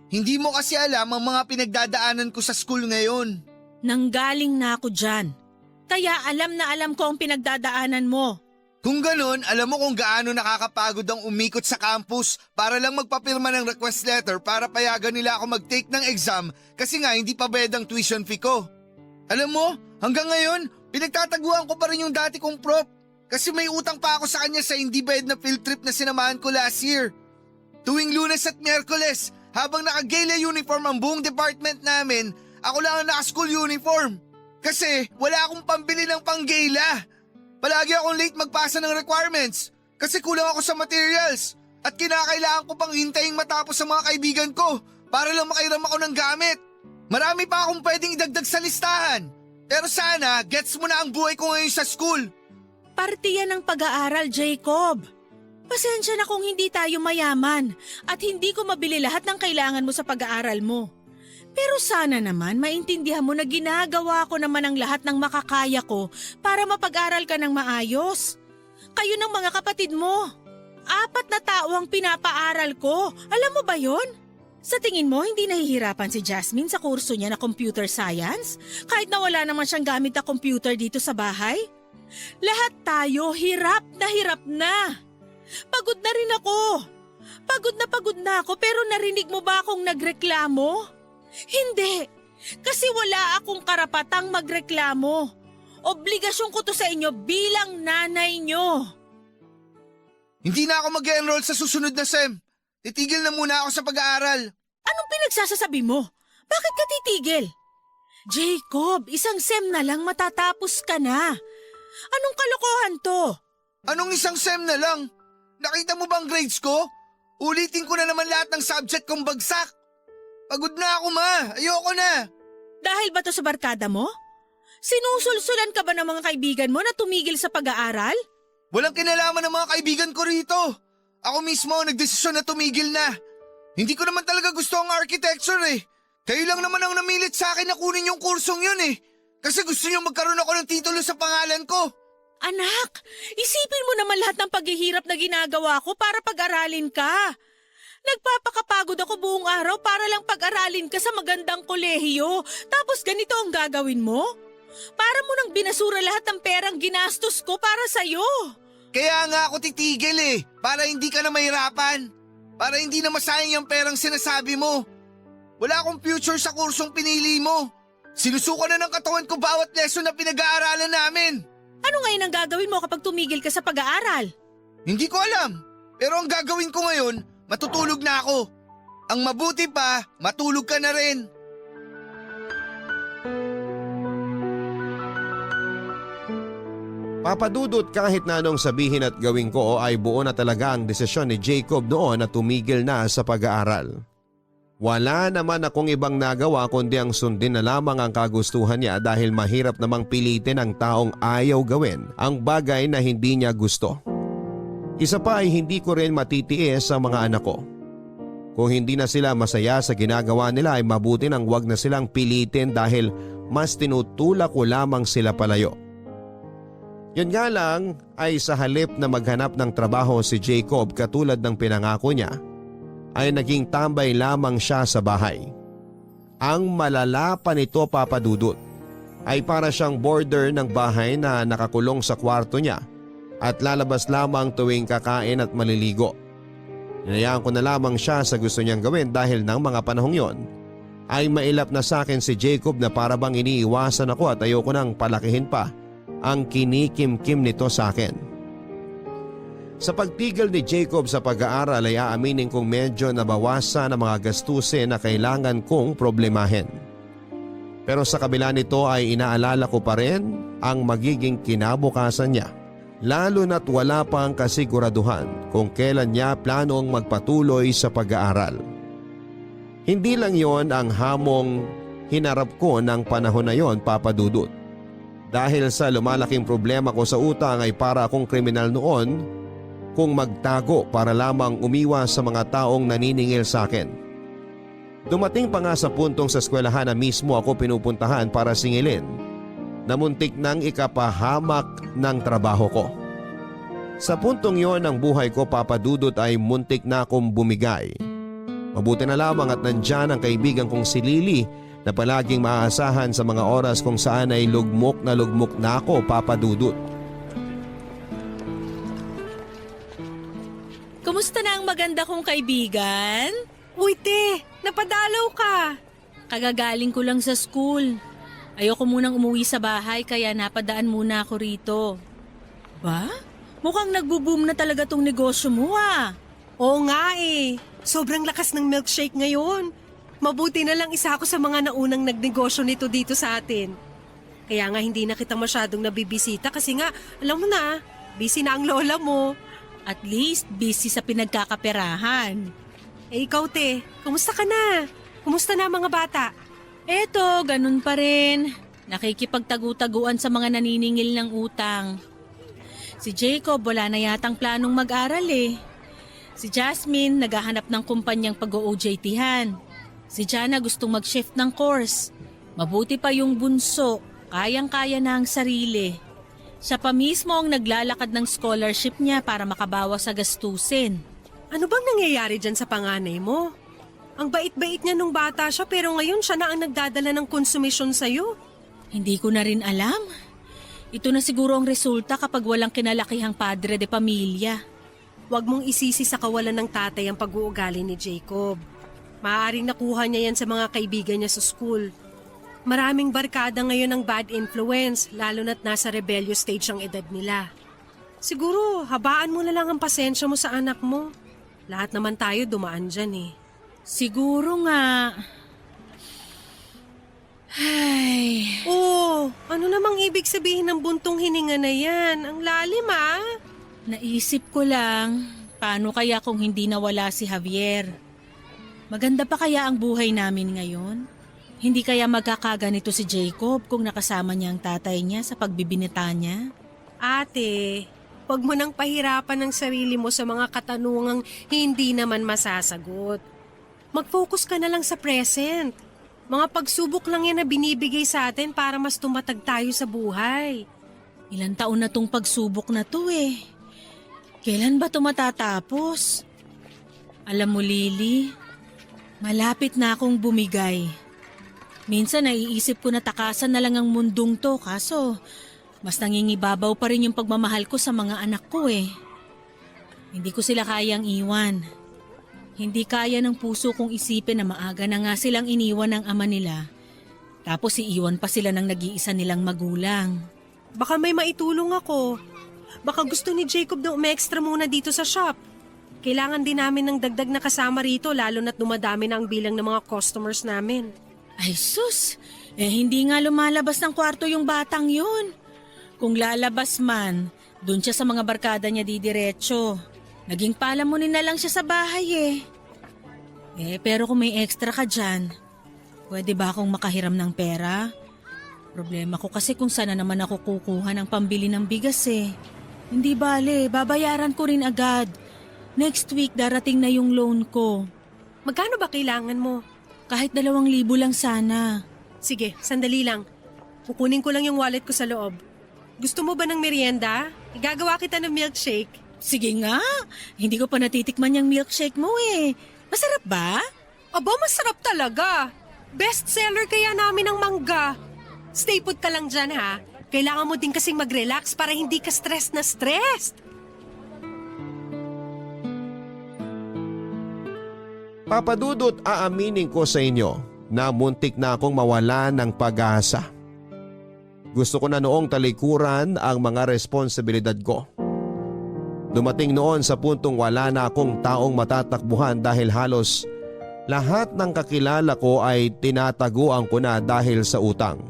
Hindi mo kasi alam ang mga pinagdadaanan ko sa school ngayon. Nanggaling na ako dyan. Kaya alam na alam ko ang pinagdadaanan mo. Kung ganun, alam mo kung gaano nakakapagod ang umikot sa campus para lang magpapirma ng request letter para payagan nila ako mag-take ng exam kasi nga hindi pa bayad ang tuition fee ko. Alam mo, hanggang ngayon, pinagtataguan ko pa rin yung dati kong prop kasi may utang pa ako sa kanya sa hindi bayad na field trip na sinamahan ko last year. Tuwing Lunes at Miyerkules, habang naka-gala uniform ang buong department namin, ako lang ang naka-school uniform. Kasi wala akong pambili ng panggala. Palagi akong late magpasa ng requirements kasi kulang ako sa materials at kinakailangan ko pang hintayin matapos sa mga kaibigan ko para lang makairam ako ng gamit. Marami pa akong pwedeng idagdag sa listahan. Pero sana, gets mo na ang buhay ko ngayon sa school. Parte yan ng pag-aaral, Jacob. Pasensya na kung hindi tayo mayaman at hindi ko mabili lahat ng kailangan mo sa pag-aaral mo. Pero sana naman maintindihan mo na ginagawa ko naman ang lahat ng makakaya ko para mapag-aral ka ng maayos. Kayo ng mga kapatid mo. 4 na tao ang pinapaaral ko. Alam mo ba yon? Sa tingin mo, hindi nahihirapan si Jasmine sa kurso niya na computer science? Kahit na wala naman siyang gamit na computer dito sa bahay? Lahat tayo hirap na. Pagod na rin ako. Pagod na ako pero narinig mo ba akong nagreklamo? Hindi. Kasi wala akong karapatang magreklamo. Obligasyon ko to sa inyo bilang nanay nyo. Hindi na ako mag-enroll sa susunod na SEM. Titigil na muna ako sa pag-aaral. Anong pinagsasasabi mo? Bakit ka titigil? Jacob, 1 SEM na lang matatapos ka na. Anong kalokohan to? Anong 1 SEM na lang? Nakita mo bang grades ko? Ulitin ko na naman lahat ng subject kong bagsak. Pagod na ako, ma. Ayoko na. Dahil ba to sa barkada mo? Sinusulsulan ka ba ng mga kaibigan mo na tumigil sa pag-aaral? Walang kinalaman ng mga kaibigan ko rito. Ako mismo ang nagdesisyon na tumigil na. Hindi ko naman talaga gusto ang architecture eh. Kayo lang naman ang namilit sa akin na kunin yung kursong yun eh. Kasi gusto niyo magkaroon ako ng titulo sa pangalan ko. Anak, isipin mo naman lahat ng paghihirap na ginagawa ko para pag-aralin ka. Nagpapakapagod ako buong araw para lang pag-aralin ka sa magandang kolehiyo. Tapos ganito ang gagawin mo? Para mo nang binasura lahat ng perang ginastos ko para sa'yo. Kaya nga ako titigil eh. Para hindi ka na mahirapan. Para hindi na masayang yung perang sinasabi mo. Wala akong future sa kursong pinili mo. Sinusuko na ng katawan ko bawat lesson na pinag-aaralan namin. Ano ngayon ang gagawin mo kapag tumigil ka sa pag-aaral? Hindi ko alam. Pero ang gagawin ko ngayon, matutulog na ako. Ang mabuti pa, matulog ka na rin. Papadudot kahit na anong sabihin at gawin ko ay buo na talaga ang desisyon ni Jacob noon na tumigil na sa pag-aaral. Wala naman akong ibang nagawa kundi ang sundin na lamang ang kagustuhan niya dahil mahirap namang pilitin ang taong ayaw gawin ang bagay na hindi niya gusto. Isa pa ay hindi ko rin matitiis sa mga anak ko. Kung hindi na sila masaya sa ginagawa nila ay mabuti nang wag na silang pilitin dahil mas tinutulak ko lamang sila palayo. Yun nga lang ay sa halip na maghanap ng trabaho si Jacob katulad ng pinangako niya, ay naging tambay lamang siya sa bahay. Ang malala pa nito, Papadudot, ay para siyang boarder ng bahay na nakakulong sa kwarto niya at lalabas lamang tuwing kakain at maliligo. Hinayaan ko na lamang siya sa gusto niyang gawin dahil ng mga panahong yon ay mailap na sa akin si Jacob na para bang iniiwasan ako at ayoko nang palakihin pa ang kinikim-kim nito sa akin. Sa pagtigil ni Jacob sa pag-aaral ay aaminin kong medyo nabawasan ang mga gastusin na kailangan kong problemahin. Pero sa kabila nito ay inaalala ko pa rin ang magiging kinabukasan niya. Lalo na't wala pa ang kasiguraduhan kung kailan niya planong magpatuloy sa pag-aaral. Hindi lang yon ang hamong hinarap ko ng panahon na yon, Papadudot. Dahil sa lumalaking problema ko sa utang ay para akong kriminal noon kung magtago para lamang umiwas sa mga taong naniningil sa akin. Dumating pa nga sa puntong sa eskwelahan na mismo ako pinupuntahan para singilin na muntik nang ikapahamak ng trabaho ko. Sa puntong yon ng buhay ko, Papadudot, ay muntik na akong bumigay. Mabuti na lamang at nandyan ang kaibigan kong si Lily na palaging maaasahan sa mga oras kung saan ay lugmok na ako, Papadudot. Kumusta na ang maganda kong kaibigan? Uy, te, napadalaw ka. Kagagaling ko lang sa school. Ayoko munang umuwi sa bahay kaya napadaan muna ako rito. Ba? Mukhang nagbo-boom na talaga tong negosyo mo ah. Oo nga eh. Sobrang lakas ng milkshake ngayon. Mabuti na lang isa ako sa mga naunang nagnegosyo nito dito sa atin. Kaya nga hindi na kita masyadong nabibisita kasi nga, alam mo na, busy na ang lola mo. At least busy sa pinagkakaperahan. Eh ikaw te, kumusta ka na? Kumusta na ang mga bata? Eto, ganun pa rin. Nakikipagtagu-taguan sa mga naniningil ng utang. Si Jacob wala na yatang planong mag-aral eh. Si Jasmine naghahanap ng kumpanyang pag-OJT-han. Si Jana gustong mag-shift ng course. Mabuti pa yung bunso, kayang-kaya na ang sarili. Siya pa mismo ang naglalakad ng scholarship niya para makabawas sa gastusin. Ano bang nangyayari dyan sa panganay mo? Ang bait-bait niya nung bata siya pero ngayon siya na ang nagdadala ng konsumisyon sa'yo. Hindi ko na rin alam. Ito na siguro ang resulta kapag walang kinalakihang padre de pamilya. Huwag mong isisi sa kawalan ng tatay ang pag-uugali ni Jacob. Maaaring nakuha niya yan sa mga kaibigan niya sa school. Maraming barkada ngayon ng bad influence, lalo na't nasa rebellious stage ang edad nila. Siguro, habaan mo na lang ang pasensya mo sa anak mo. Lahat naman tayo dumaan dyan eh. Siguro nga. Ay, Oh, ano namang ibig sabihin ng buntong hininga na yan? Ang lalim ah. naisip ko lang, paano kaya kung hindi nawala si Javier? Maganda pa kaya ang buhay namin ngayon? Hindi kaya magkakaganito si Jacob kung nakasama niya ang tatay niya sa pagbibinita niya? Ate, huwag mo nang pahirapan ang sarili mo sa mga katanungang hindi naman masasagot. Mag-focus ka na lang sa present. Mga pagsubok lang yan na binibigay sa atin para mas tumatag tayo sa buhay. Ilang taon na tong pagsubok na to eh. Kailan ba to matatapos? Alam mo Lily, malapit na akong bumigay. Minsan naiisip ko na takasan na lang ang mundong to kaso mas nangingibabaw pa rin yung pagmamahal ko sa mga anak ko eh. Hindi ko sila kayang iwan. Hindi kaya ng puso kong isipin na maaga na nga silang iniwan ng ama nila. Tapos iiwan pa sila ng nag-iisa nilang magulang. Baka may maitulong ako. Baka gusto ni Jacob na umextra muna dito sa shop. Kailangan din namin ng dagdag na kasama rito lalo na't dumadami na ang bilang ng mga customers namin. Ay sus, hindi nga lumalabas ng kwarto yung batang yun. Kung lalabas man, dun siya sa mga barkada niya didiretso. Naging palamunin na lang siya sa bahay eh. Pero kung may extra ka dyan, pwede ba akong makahiram ng pera? Problema ko kasi kung sana naman ako kukuha ng pambili ng bigas eh. Hindi bale, babayaran ko rin agad. Next week darating na yung loan ko. Magkano ba kailangan mo? Kahit 2,000 lang sana. Sige, sandali lang. Kukunin ko lang yung wallet ko sa loob. Gusto mo ba ng merienda? Igagawa kita ng milkshake. Sige nga, hindi ko pa natitikman yung milkshake mo eh. Masarap ba? Aba, masarap talaga. Best seller kaya namin ng mangga. Stay put ka lang dyan ha. Kailangan mo din kasing mag-relax para hindi ka stress na stressed. Papadudot, aaminin ko sa inyo na muntik na akong mawala ng pag-asa. Gusto ko na noong talikuran ang mga responsibilidad ko. Dumating noon sa puntong wala na akong taong matatakbuhan dahil halos lahat ng kakilala ko ay tinataguan ko na dahil sa utang.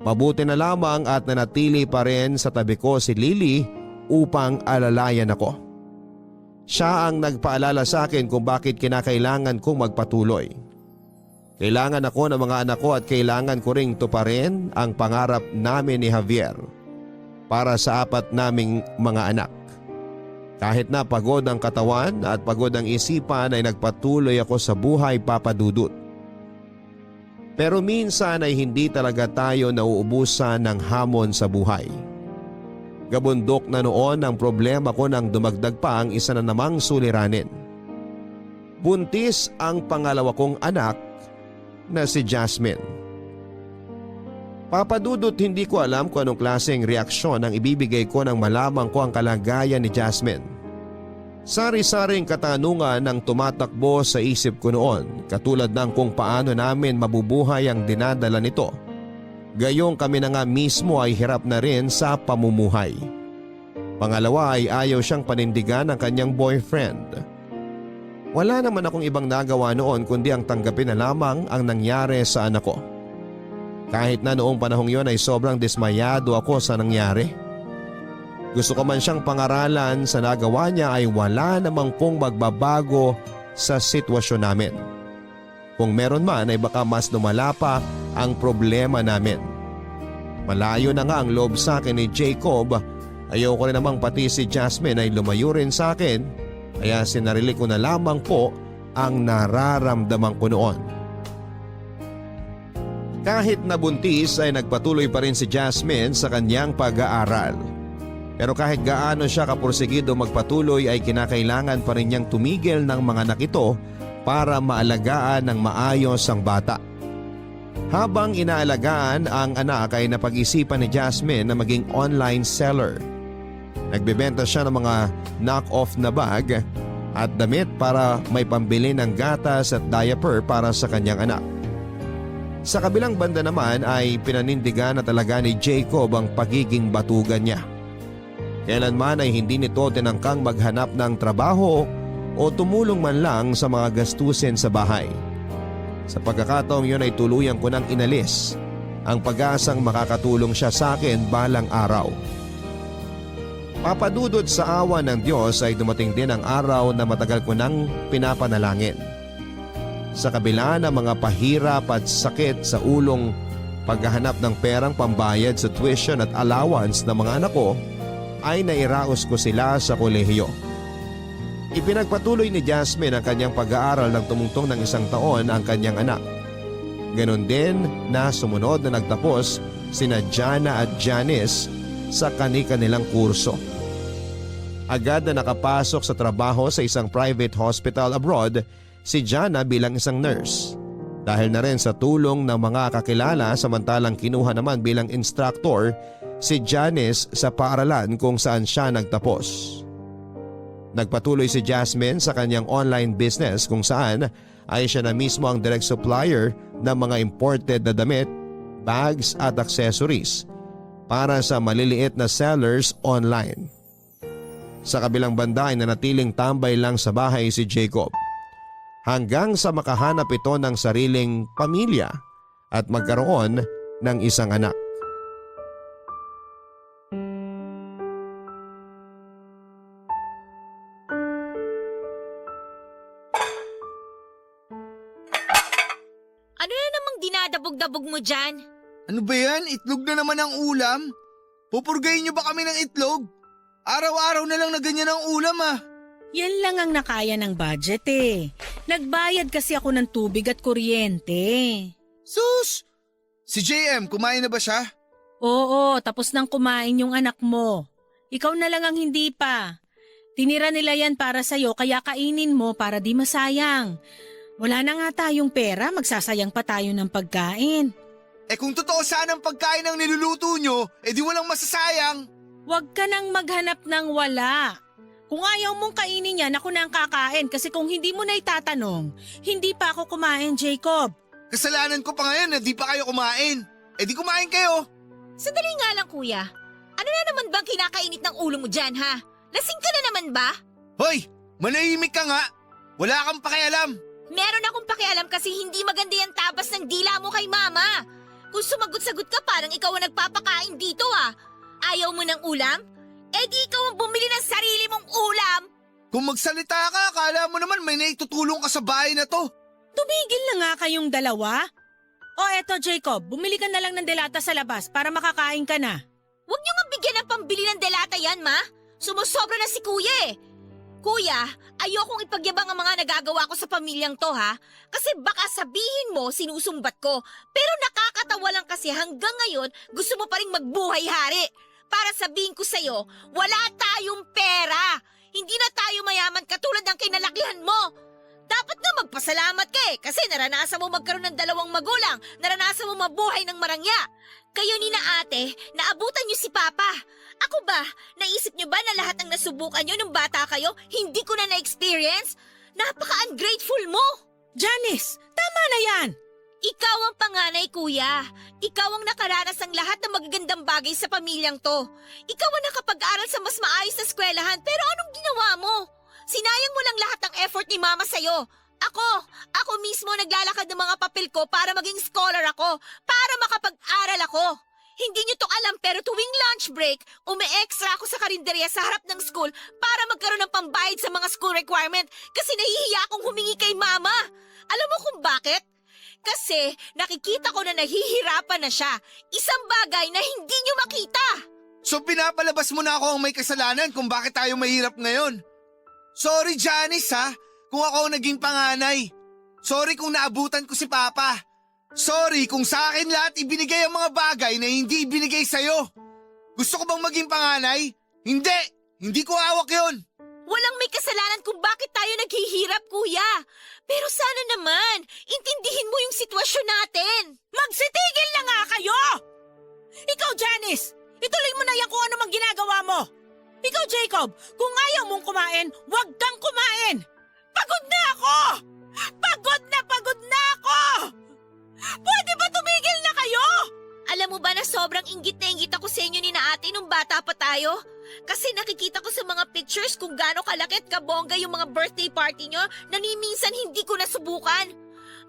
Mabuti na lamang at nanatili pa rin sa tabi ko si Lily upang alalayan ako. Siya ang nagpaalala sa akin kung bakit kinakailangan kong magpatuloy. Kailangan ako ng mga anak ko at kailangan ko ring tuparin ang pangarap namin ni Javier para sa 4 naming mga anak. Kahit na pagod ang katawan at pagod ang isipan ay nagpatuloy ako sa buhay, Papadudot. Pero minsan ay hindi talaga tayo nauubusan ng hamon sa buhay. Gabundok na noon ang problema ko nang dumagdag pa ang isa na namang suliranin. Buntis ang pangalawa kong anak na si Jasmine. Papadudot, hindi ko alam kung anong klaseng reaksyon ang ibibigay ko nang malaman ko ang kalagayan ni Jasmine. Sari-saring katanungan ang tumatakbo sa isip ko noon, katulad ng kung paano namin mabubuhay ang dinadala nito. Gayong kami na nga mismo ay hirap na rin sa pamumuhay. Pangalawa ay ayaw siyang panindigan ng kanyang boyfriend. Wala naman akong ibang nagawa noon kundi ang tanggapin na lamang ang nangyari sa anak ko. Kahit na noong panahong yon ay sobrang dismayado ako sa nangyari. Gusto ko man siyang pangaralan sa nagawa niya ay wala namang pong magbabago sa sitwasyon namin. Kung meron man ay baka mas lumala pa ang problema namin. Malayo na nga ang loob sa akin ni Jacob. Ayoko rin namang pati si Jasmine ay lumayo rin sa akin. Kaya sinarili ko na lamang po ang nararamdaman ko noon. Kahit nabuntis ay nagpatuloy pa rin si Jasmine sa kanyang pag-aaral. Pero kahit gaano siya kapursigido magpatuloy ay kinakailangan pa rin niyang tumigil ng mga anak ito para maalagaan ng maayos ang bata. Habang inaalagaan ang anak ay napag-isipan ni Jasmine na maging online seller. Nagbebenta siya ng mga knock-off na bag at damit para may pambili ng gatas at diaper para sa kanyang anak. Sa kabilang banda naman ay pinanindigan na talaga ni Jacob ang pagiging batugan niya. Kailanman ay hindi nito tinangkang maghanap ng trabaho o tumulong man lang sa mga gastusin sa bahay. Sa pagkakataong yun ay tuluyang ko nang inalis ang pag-asang makakatulong siya sa akin balang araw. Papadudod sa awa ng Diyos ay dumating din ang araw na matagal ko nang pinapanalangin. Sa kabila ng mga pahirap at sakit sa ulong paghahanap ng perang pambayad sa tuition at allowance ng mga anak ko, ay nairaos ko sila sa kolehiyo. Ipinagpatuloy ni Jasmine ang kanyang pag-aaral ng tumungtong ng 1 taon ang kanyang anak. Ganon din na sumunod na nagtapos sina Jana at Janice sa kani-kanilang kurso. Agad na nakapasok sa trabaho sa isang private hospital abroad si Jana bilang isang nurse. Dahil na rin sa tulong ng mga kakilala samantalang kinuha naman bilang instructor si Janice sa paaralan kung saan siya nagtapos. Nagpatuloy si Jasmine sa kanyang online business kung saan ay siya na mismo ang direct supplier ng mga imported na damit, bags at accessories para sa maliliit na sellers online. Sa kabilang banda ay nanatiling tambay lang sa bahay si Jacob hanggang sa makahanap ito ng sariling pamilya at magkaroon ng isang anak. Ano na namang dinadabog-dabog mo dyan? Ano ba yan? Itlog na naman ang ulam? Pupurgayin niyo ba kami ng itlog? Araw-araw na lang na ganyan ang ulam ah. Yan lang ang nakaya ng budget eh. Nagbayad kasi ako ng tubig at kuryente. Sus! Si JM, kumain na ba siya? Oo, tapos nang kumain yung anak mo. Ikaw na lang ang hindi pa. Tinira nila yan para sa'yo kaya kainin mo para di masayang. Wala na nga tayong pera, magsasayang pa tayo ng pagkain. Kung totoo sana ang pagkain ang niluluto nyo, di walang masasayang. Huwag ka nang maghanap ng wala. Kung ayaw mong kainin yan, ako na ang kakain kasi kung hindi mo na itatanong, hindi pa ako kumain, Jacob. Kasalanan ko pa ngayon na di pa kayo kumain. Di kumain kayo. Sandali nga lang kuya. Ano na naman bang kinakainit ng ulo mo dyan ha? Lasing ka na naman ba? Hoy, manahimik ka nga. Wala kang pakialam. Meron akong pakialam kasi hindi maganda yung tabas ng dila mo kay mama. Kung sumagot-sagot ka parang ikaw ang nagpapakain dito ah. Ayaw mo ng ulam? Di ikaw ang bumili ng sarili mong ulam. Kung magsalita ka, akala mo naman may naitutulong ka sa bahay na to. Tumigil na nga kayong dalawa. O eto Jacob, bumili ka na lang ng delata sa labas para makakain ka na. Huwag niyo nga bigyan ng pambili ng delata yan, ma. Sumusobra na si kuya eh. Kuya, ayokong ipagyabang ang mga nagagawa ko sa pamilyang to ha. Kasi baka sabihin mo sinusumbat ko. Pero nakakatawa lang kasi hanggang ngayon gusto mo pa rin magbuhay-hari. Para sabihin ko sa'yo, wala tayong pera. Hindi na tayo mayaman katulad ng kinalakihan mo. Dapat na magpasalamat ka eh kasi naranasan mo magkaroon ng 2 magulang, naranasan mo mabuhay ng marangya. Kayo ni na ate, naabutan niyo si Papa. Ako ba, naisip niyo ba na lahat ng nasubukan niyo nung bata kayo, hindi ko na na-experience? Napaka-ungrateful mo! Janice, tama na yan! Ikaw ang panganay, kuya. Ikaw ang nakaranas ng lahat ng magagandang bagay sa pamilyang to. Ikaw ang nakapag-aral sa mas maayos na eskwelahan pero anong ginawa mo? Sinayang mo lang lahat ng effort ni mama sa'yo. Ako mismo naglalakad ng mga papel ko para maging scholar ako, para makapag-aral ako. Hindi niyo to alam pero tuwing lunch break, umi-extra ako sa karinderya sa harap ng school para magkaroon ng pambayad sa mga school requirement kasi nahihiya akong humingi kay mama. Alam mo kung bakit? Kasi nakikita ko na nahihirapan na siya. Isang bagay na hindi niyo makita. So pinapalabas mo na ako ang may kasalanan kung bakit tayo mahirap ngayon. Sorry Janice ha, kung ako ang naging panganay. Sorry kung naabutan ko si Papa. Sorry kung sa akin lahat ibinigay ang mga bagay na hindi ibinigay sa'yo. Gusto ko bang maging panganay? Hindi ko hawak yon. Walang may kasalanan kung bakit tayo naghihirap, kuya. Pero sana naman, intindihin mo yung sitwasyon natin. Magsitigil na nga kayo! Ikaw, Janice, ituloy mo na yan kung ano mang ginagawa mo. Ikaw, Jacob, kung ayaw mong kumain, huwag kang kumain! Pagod na ako! Pagod na ako! Pwede ba tumigil na kayo? Alam mo ba na sobrang inggit na inggit ako sa inyo ni na ate nung bata pa tayo? Kasi nakikita ko sa mga pictures kung gaano kalaki at kabongga yung mga birthday party nyo na ni minsan hindi ko nasubukan.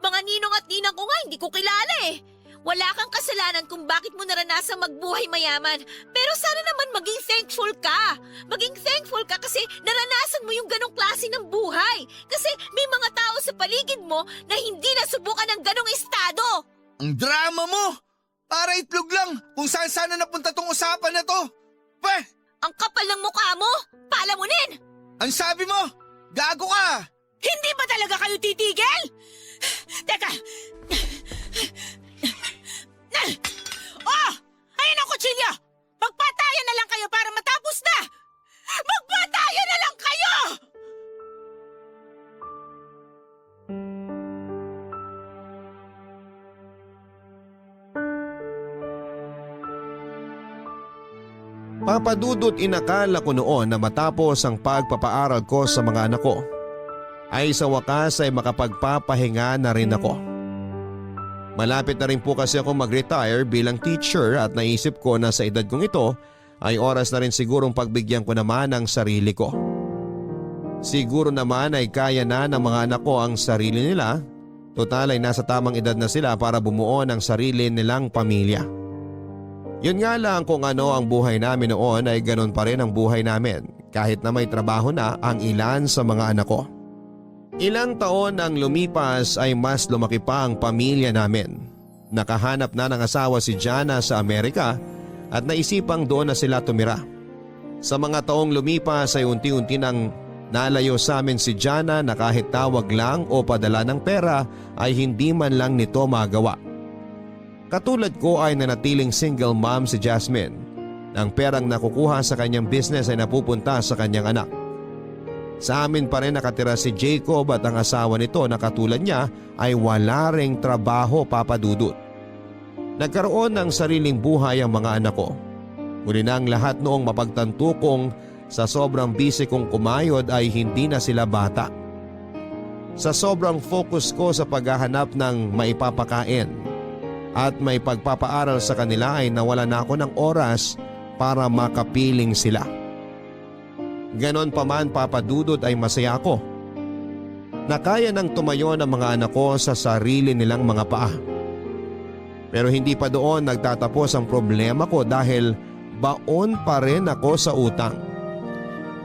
Mga ninong at ninang ko nga hindi ko kilala eh. Wala kang kasalanan kung bakit mo naranasang magbuhay mayaman. Pero sana naman maging thankful ka. Maging thankful ka kasi naranasan mo yung ganong klase ng buhay. Kasi may mga tao sa paligid mo na hindi nasubukan ng ganong estado. Ang drama mo! Para itlog lang kung saan sana napunta tong usapan na to. Peh! Ang kapal ng mukha mo! Palamunin! Ang sabi mo, gago ka! Hindi ba talaga kayo titigil? Teka! Oh! Ayan ang kutsilyo! Magpatayan na lang kayo para matapos na! Magpatayan na lang kayo! Papadudot inakala ko noon na matapos ang pagpapaaral ko sa mga anak ko, ay sa wakas ay makapagpapahinga na rin ako. Malapit na rin po kasi ako mag-retire bilang teacher at naisip ko na sa edad kong ito ay oras na rin sigurong pagbigyan ko naman ang sarili ko. Siguro naman ay kaya na ng mga anak ko ang sarili nila, total ay nasa tamang edad na sila para bumuo ng sarili nilang pamilya. Yun nga lang kung ano ang buhay namin noon ay ganun pa rin ang buhay namin kahit na may trabaho na ang ilan sa mga anak ko. Ilang taon ang lumipas ay mas lumaki pa ang pamilya namin. Nakahanap na ng asawa si Jana sa Amerika at naisipang doon na sila tumira. Sa mga taong lumipas ay unti-unti nang nalayo sa amin si Jana na kahit tawag lang o padala ng pera ay hindi man lang nito magawa. Katulad ko ay nanatiling single mom si Jasmine. Ang perang nakukuha sa kanyang business ay napupunta sa kanyang anak. Sa amin pa rin nakatira si Jacob at ang asawa nito na katulad niya ay wala ring trabaho, Papa Dudut. Nagkaroon ng sariling buhay ang mga anak ko. Muli na ang lahat noong mapagtanto kong sa sobrang busy kong kumayod ay hindi na sila bata. Sa sobrang focus ko sa paghahanap ng maipapakain at may pagpapaaral sa kanila ay nawala na ako ng oras para makapiling sila. Ganon pa man, Papa Dudut, ay masaya ako na kaya nang tumayo ng mga anak ko sa sarili nilang mga paa. Pero hindi pa doon nagtatapos ang problema ko dahil baon pa rin ako sa utang.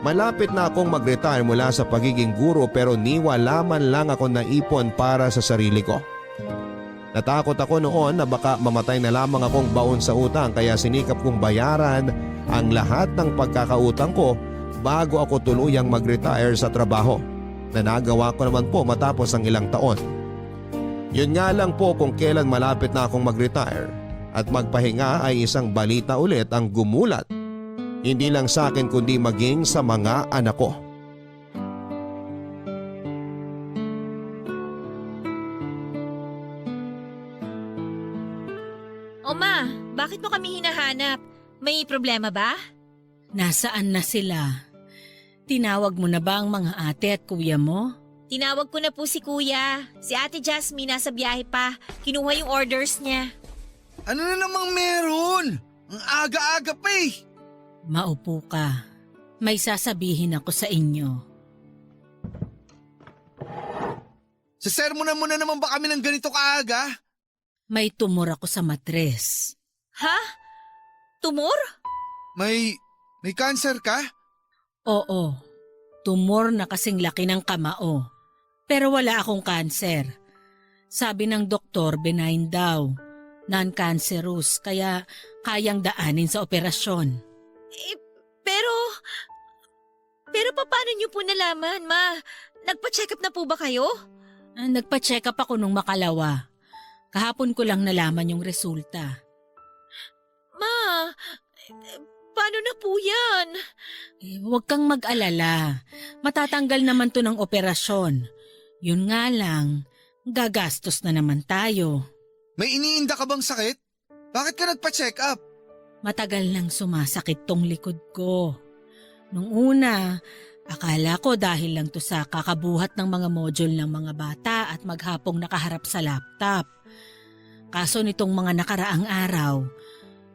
Malapit na akong mag-retire mula sa pagiging guro pero ni wala man lang ako naipon para sa sarili ko. Natakot ako noon na baka mamatay na lamang akong baon sa utang kaya sinikap kong bayaran ang lahat ng pagkakautang ko bago ako tuluyang mag-retire sa trabaho na nagawa ko naman po matapos ang ilang taon. Yun nga lang po kung kailan malapit na akong mag-retire at magpahinga ay isang balita ulit ang gumulat. Hindi lang sa akin kundi maging sa mga anak ko. Oma, bakit mo kami hinahanap? May problema ba? Nasaan na sila? Tinawag mo na ba ang mga ate at kuya mo? Tinawag ko na po si kuya. Si ate Jasmine nasa biyahe pa. Kinuha yung orders niya. Ano na namang meron? Ang aga-aga pa eh. Maupo ka. May sasabihin ako sa inyo. Sa sermonan mo na naman ba kami ng ganito kaaga? May tumor ako sa matres. Ha? Tumor? May cancer ka? Oo, tumor na kasing laki ng kamao. Pero wala akong kanser. Sabi ng doktor, benign daw. Non-cancerous, kaya kayang daanin sa operasyon. Pero paano niyo po nalaman, ma? Nagpa-check up na po ba kayo? Nagpa-check up ako nung makalawa. Kahapon ko lang nalaman yung resulta. Ma, paano na po yan? Huwag kang mag-alala. Matatanggal naman to ng operasyon. Yun nga lang, gagastos na naman tayo. May iniinda ka bang sakit? Bakit ka nagpa-check up? Matagal nang sumasakit tong likod ko. Nung una, akala ko dahil lang to sa kakabuhat ng mga module ng mga bata at maghapong nakaharap sa laptop. Kaso nitong mga nakaraang araw,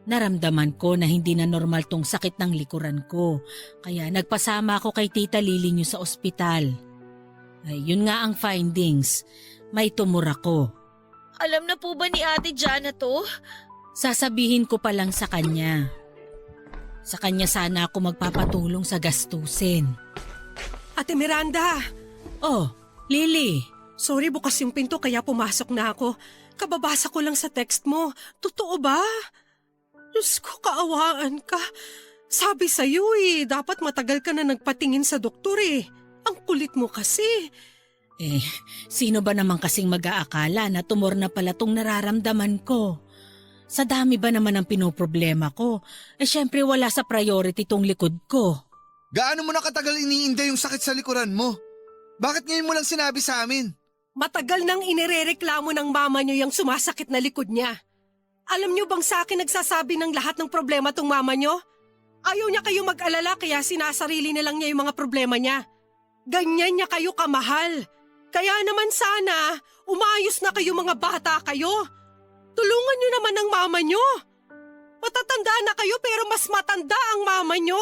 naramdaman ko na hindi na normal tong sakit ng likuran ko. Kaya nagpasama ako kay Tita Lily niyo sa ospital. Ay, yun nga ang findings. May tumor ako. Alam na po ba ni Ate Jana to? Sasabihin ko pa lang sa kanya. Sa kanya sana ako magpapatulong sa gastusin. Ate Miranda, Oh, Lily. sorry bukas yung pinto kaya pumasok na ako. Kababasa ko lang sa text mo. Totoo ba? Diyos ko, kaawaan ka. Sabi sa'yo dapat matagal ka na nagpatingin sa doktor Ang kulit mo kasi. Sino ba naman kasing mag-aakala na tumor na pala tong nararamdaman ko? Sa dami ba naman ang pinoproblema ko? Syempre wala sa priority tong likod ko. Gaano mo na katagal iniinda yung sakit sa likuran mo? Bakit ngayon mo lang sinabi sa amin? Matagal nang inirereklamo ng mama niyo yung sumasakit na likod niya. Alam niyo bang sa akin nagsasabi ng lahat ng problema tong mama niyo? Ayaw niya kayo mag-alala kaya sinasarili na lang niya yung mga problema niya. Ganyan niya kayo kamahal. Kaya naman sana, umayos na kayo mga bata kayo. Tulungan niyo naman ang mama niyo. Matatanda na kayo pero mas matanda ang mama niyo.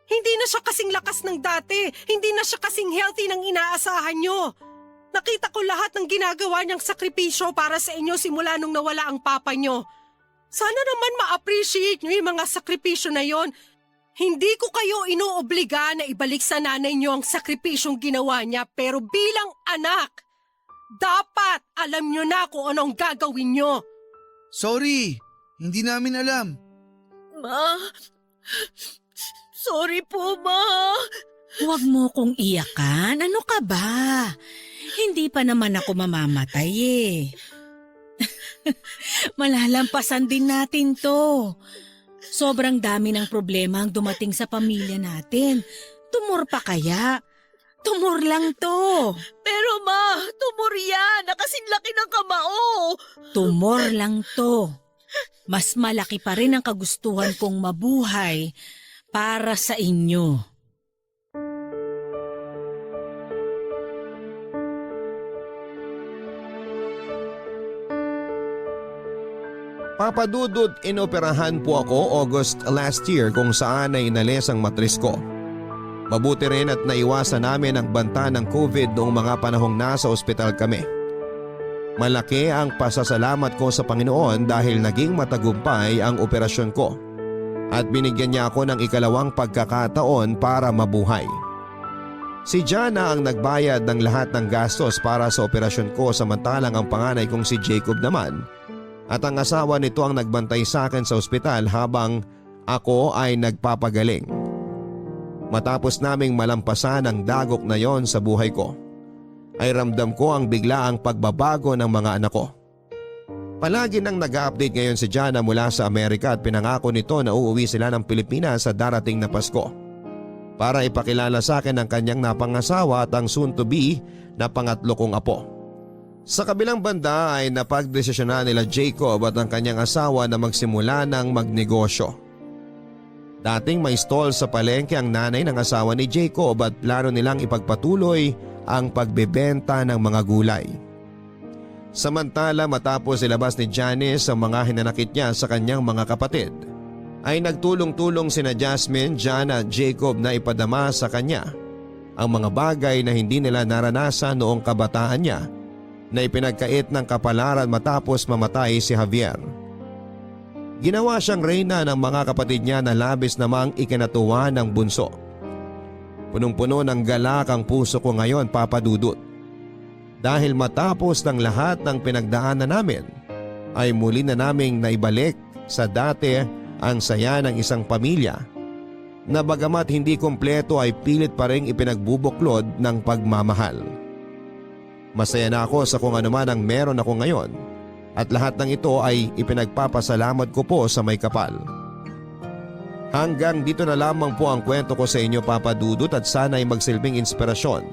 Hindi na siya kasing lakas ng dati. Hindi na siya kasing healthy ng inaasahan niyo. Nakita ko lahat ng ginagawa niyang sakripisyo para sa inyo simula nung nawala ang papa niyo. Sana naman ma-appreciate niyo yung mga sakripisyo na yon. Hindi ko kayo inoobliga na ibalik sa nanay niyo ang sakripisyong ginawa niya pero bilang anak, dapat alam niyo na kung anong gagawin niyo. Sorry, hindi namin alam. Ma, sorry po, Ma. Huwag mo kong iyakan. Ano ka ba? Hindi pa naman ako mamamatay Malalampasan din natin to. Sobrang dami ng problema ang dumating sa pamilya natin. Tumor pa kaya? Tumor lang to. Pero Ma, tumor yan. Nakasing laki ng kamao. Tumor lang to. Mas malaki pa rin ang kagustuhan kong mabuhay para sa inyo. Papadudod, inoperahan po ako August last year kung saan ay inalis ang matris ko. Mabuti rin at naiwasan namin ang banta ng COVID noong mga panahong nasa ospital kami. Malaki ang pasasalamat ko sa Panginoon dahil naging matagumpay ang operasyon ko at binigyan niya ako ng ikalawang pagkakataon para mabuhay. Si Jana ang nagbayad ng lahat ng gastos para sa operasyon ko samantalang ang panganay kong si Jacob naman at ang asawa nito ang nagbantay sa akin sa ospital habang ako ay nagpapagaling. Matapos naming malampasan ang dagok na yon sa buhay ko, ay ramdam ko ang biglaang pagbabago ng mga anak ko. Palagi nang nag-update ngayon si Jana mula sa Amerika at pinangako nito na uuwi sila ng Pilipinas sa darating na Pasko para ipakilala sa akin ang kanyang napangasawa at ang soon-to-be na pangatlo kong apo. Sa kabilang banda ay napagdesisyonan nila Jacob at ang kanyang asawa na magsimula ng magnegosyo. Dating may stall sa palengke ang nanay ng asawa ni Jacob at plano nilang ipagpatuloy ang pagbebenta ng mga gulay. Samantala matapos ilabas ni Janice ang mga hinanakit niya sa kanyang mga kapatid, ay nagtulong-tulong sina Jasmine, Jana at Jacob na ipadama sa kanya ang mga bagay na hindi nila naranasan noong kabataan niya na ipinagkait ng kapalaran matapos mamatay si Javier. Ginawa siyang reyna ng mga kapatid niya na labis namang ikinatuwa ng bunso. Punong-puno ng galak ang puso ko ngayon, Papa Dudut. Dahil matapos ng lahat ng pinagdaanan namin, ay muli na naming naibalik sa dati ang saya ng isang pamilya na bagamat hindi kumpleto ay pilit pa rin ipinagbubuklod ng pagmamahal. Masaya na ako sa kung ano man ang meron ako ngayon at lahat ng ito ay ipinagpapasalamat ko po sa may kapal. Hanggang dito na lamang po ang kwento ko sa inyo, Papa Dudut, at sana ay magsilbing inspirasyon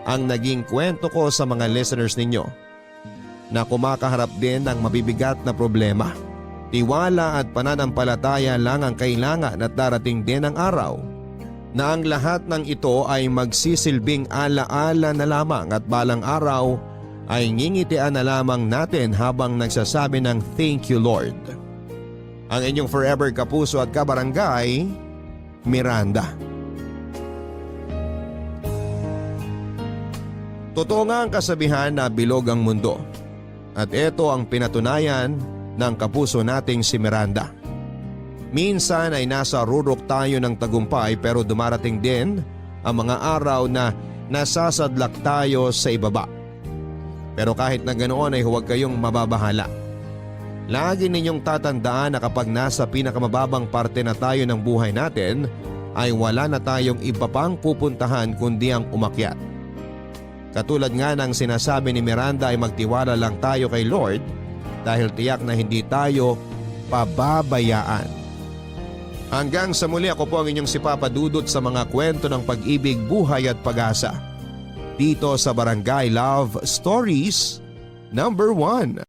ang naging kwento ko sa mga listeners ninyo na kumakaharap din ng mabibigat na problema. Tiwala at pananampalataya lang ang kailangan at darating din ang araw na ang lahat ng ito ay magsisilbing alaala na lamang at balang araw ay ngingitian na lamang natin habang nagsasabi ng thank you Lord. Ang inyong forever kapuso at kabarangay, Miranda. Totoo nga ang kasabihan na bilog ang mundo. At ito ang pinatunayan ng kapuso nating si Miranda. Minsan ay nasa rurok tayo ng tagumpay pero dumarating din ang mga araw na nasasadlak tayo sa ibaba. Pero kahit na ganoon ay huwag kayong mababahala. Lagi ninyong tatandaan na kapag nasa pinakamababang parte na tayo ng buhay natin ay wala na tayong iba pang pupuntahan kundi ang umakyat. Katulad nga ng sinasabi ni Miranda ay magtiwala lang tayo kay Lord dahil tiyak na hindi tayo pababayaan. Hanggang sa muli, ako po ang inyong si Papa Dudut sa mga kwento ng pag-ibig, buhay at pag-asa. Dito sa Barangay Love Stories #1.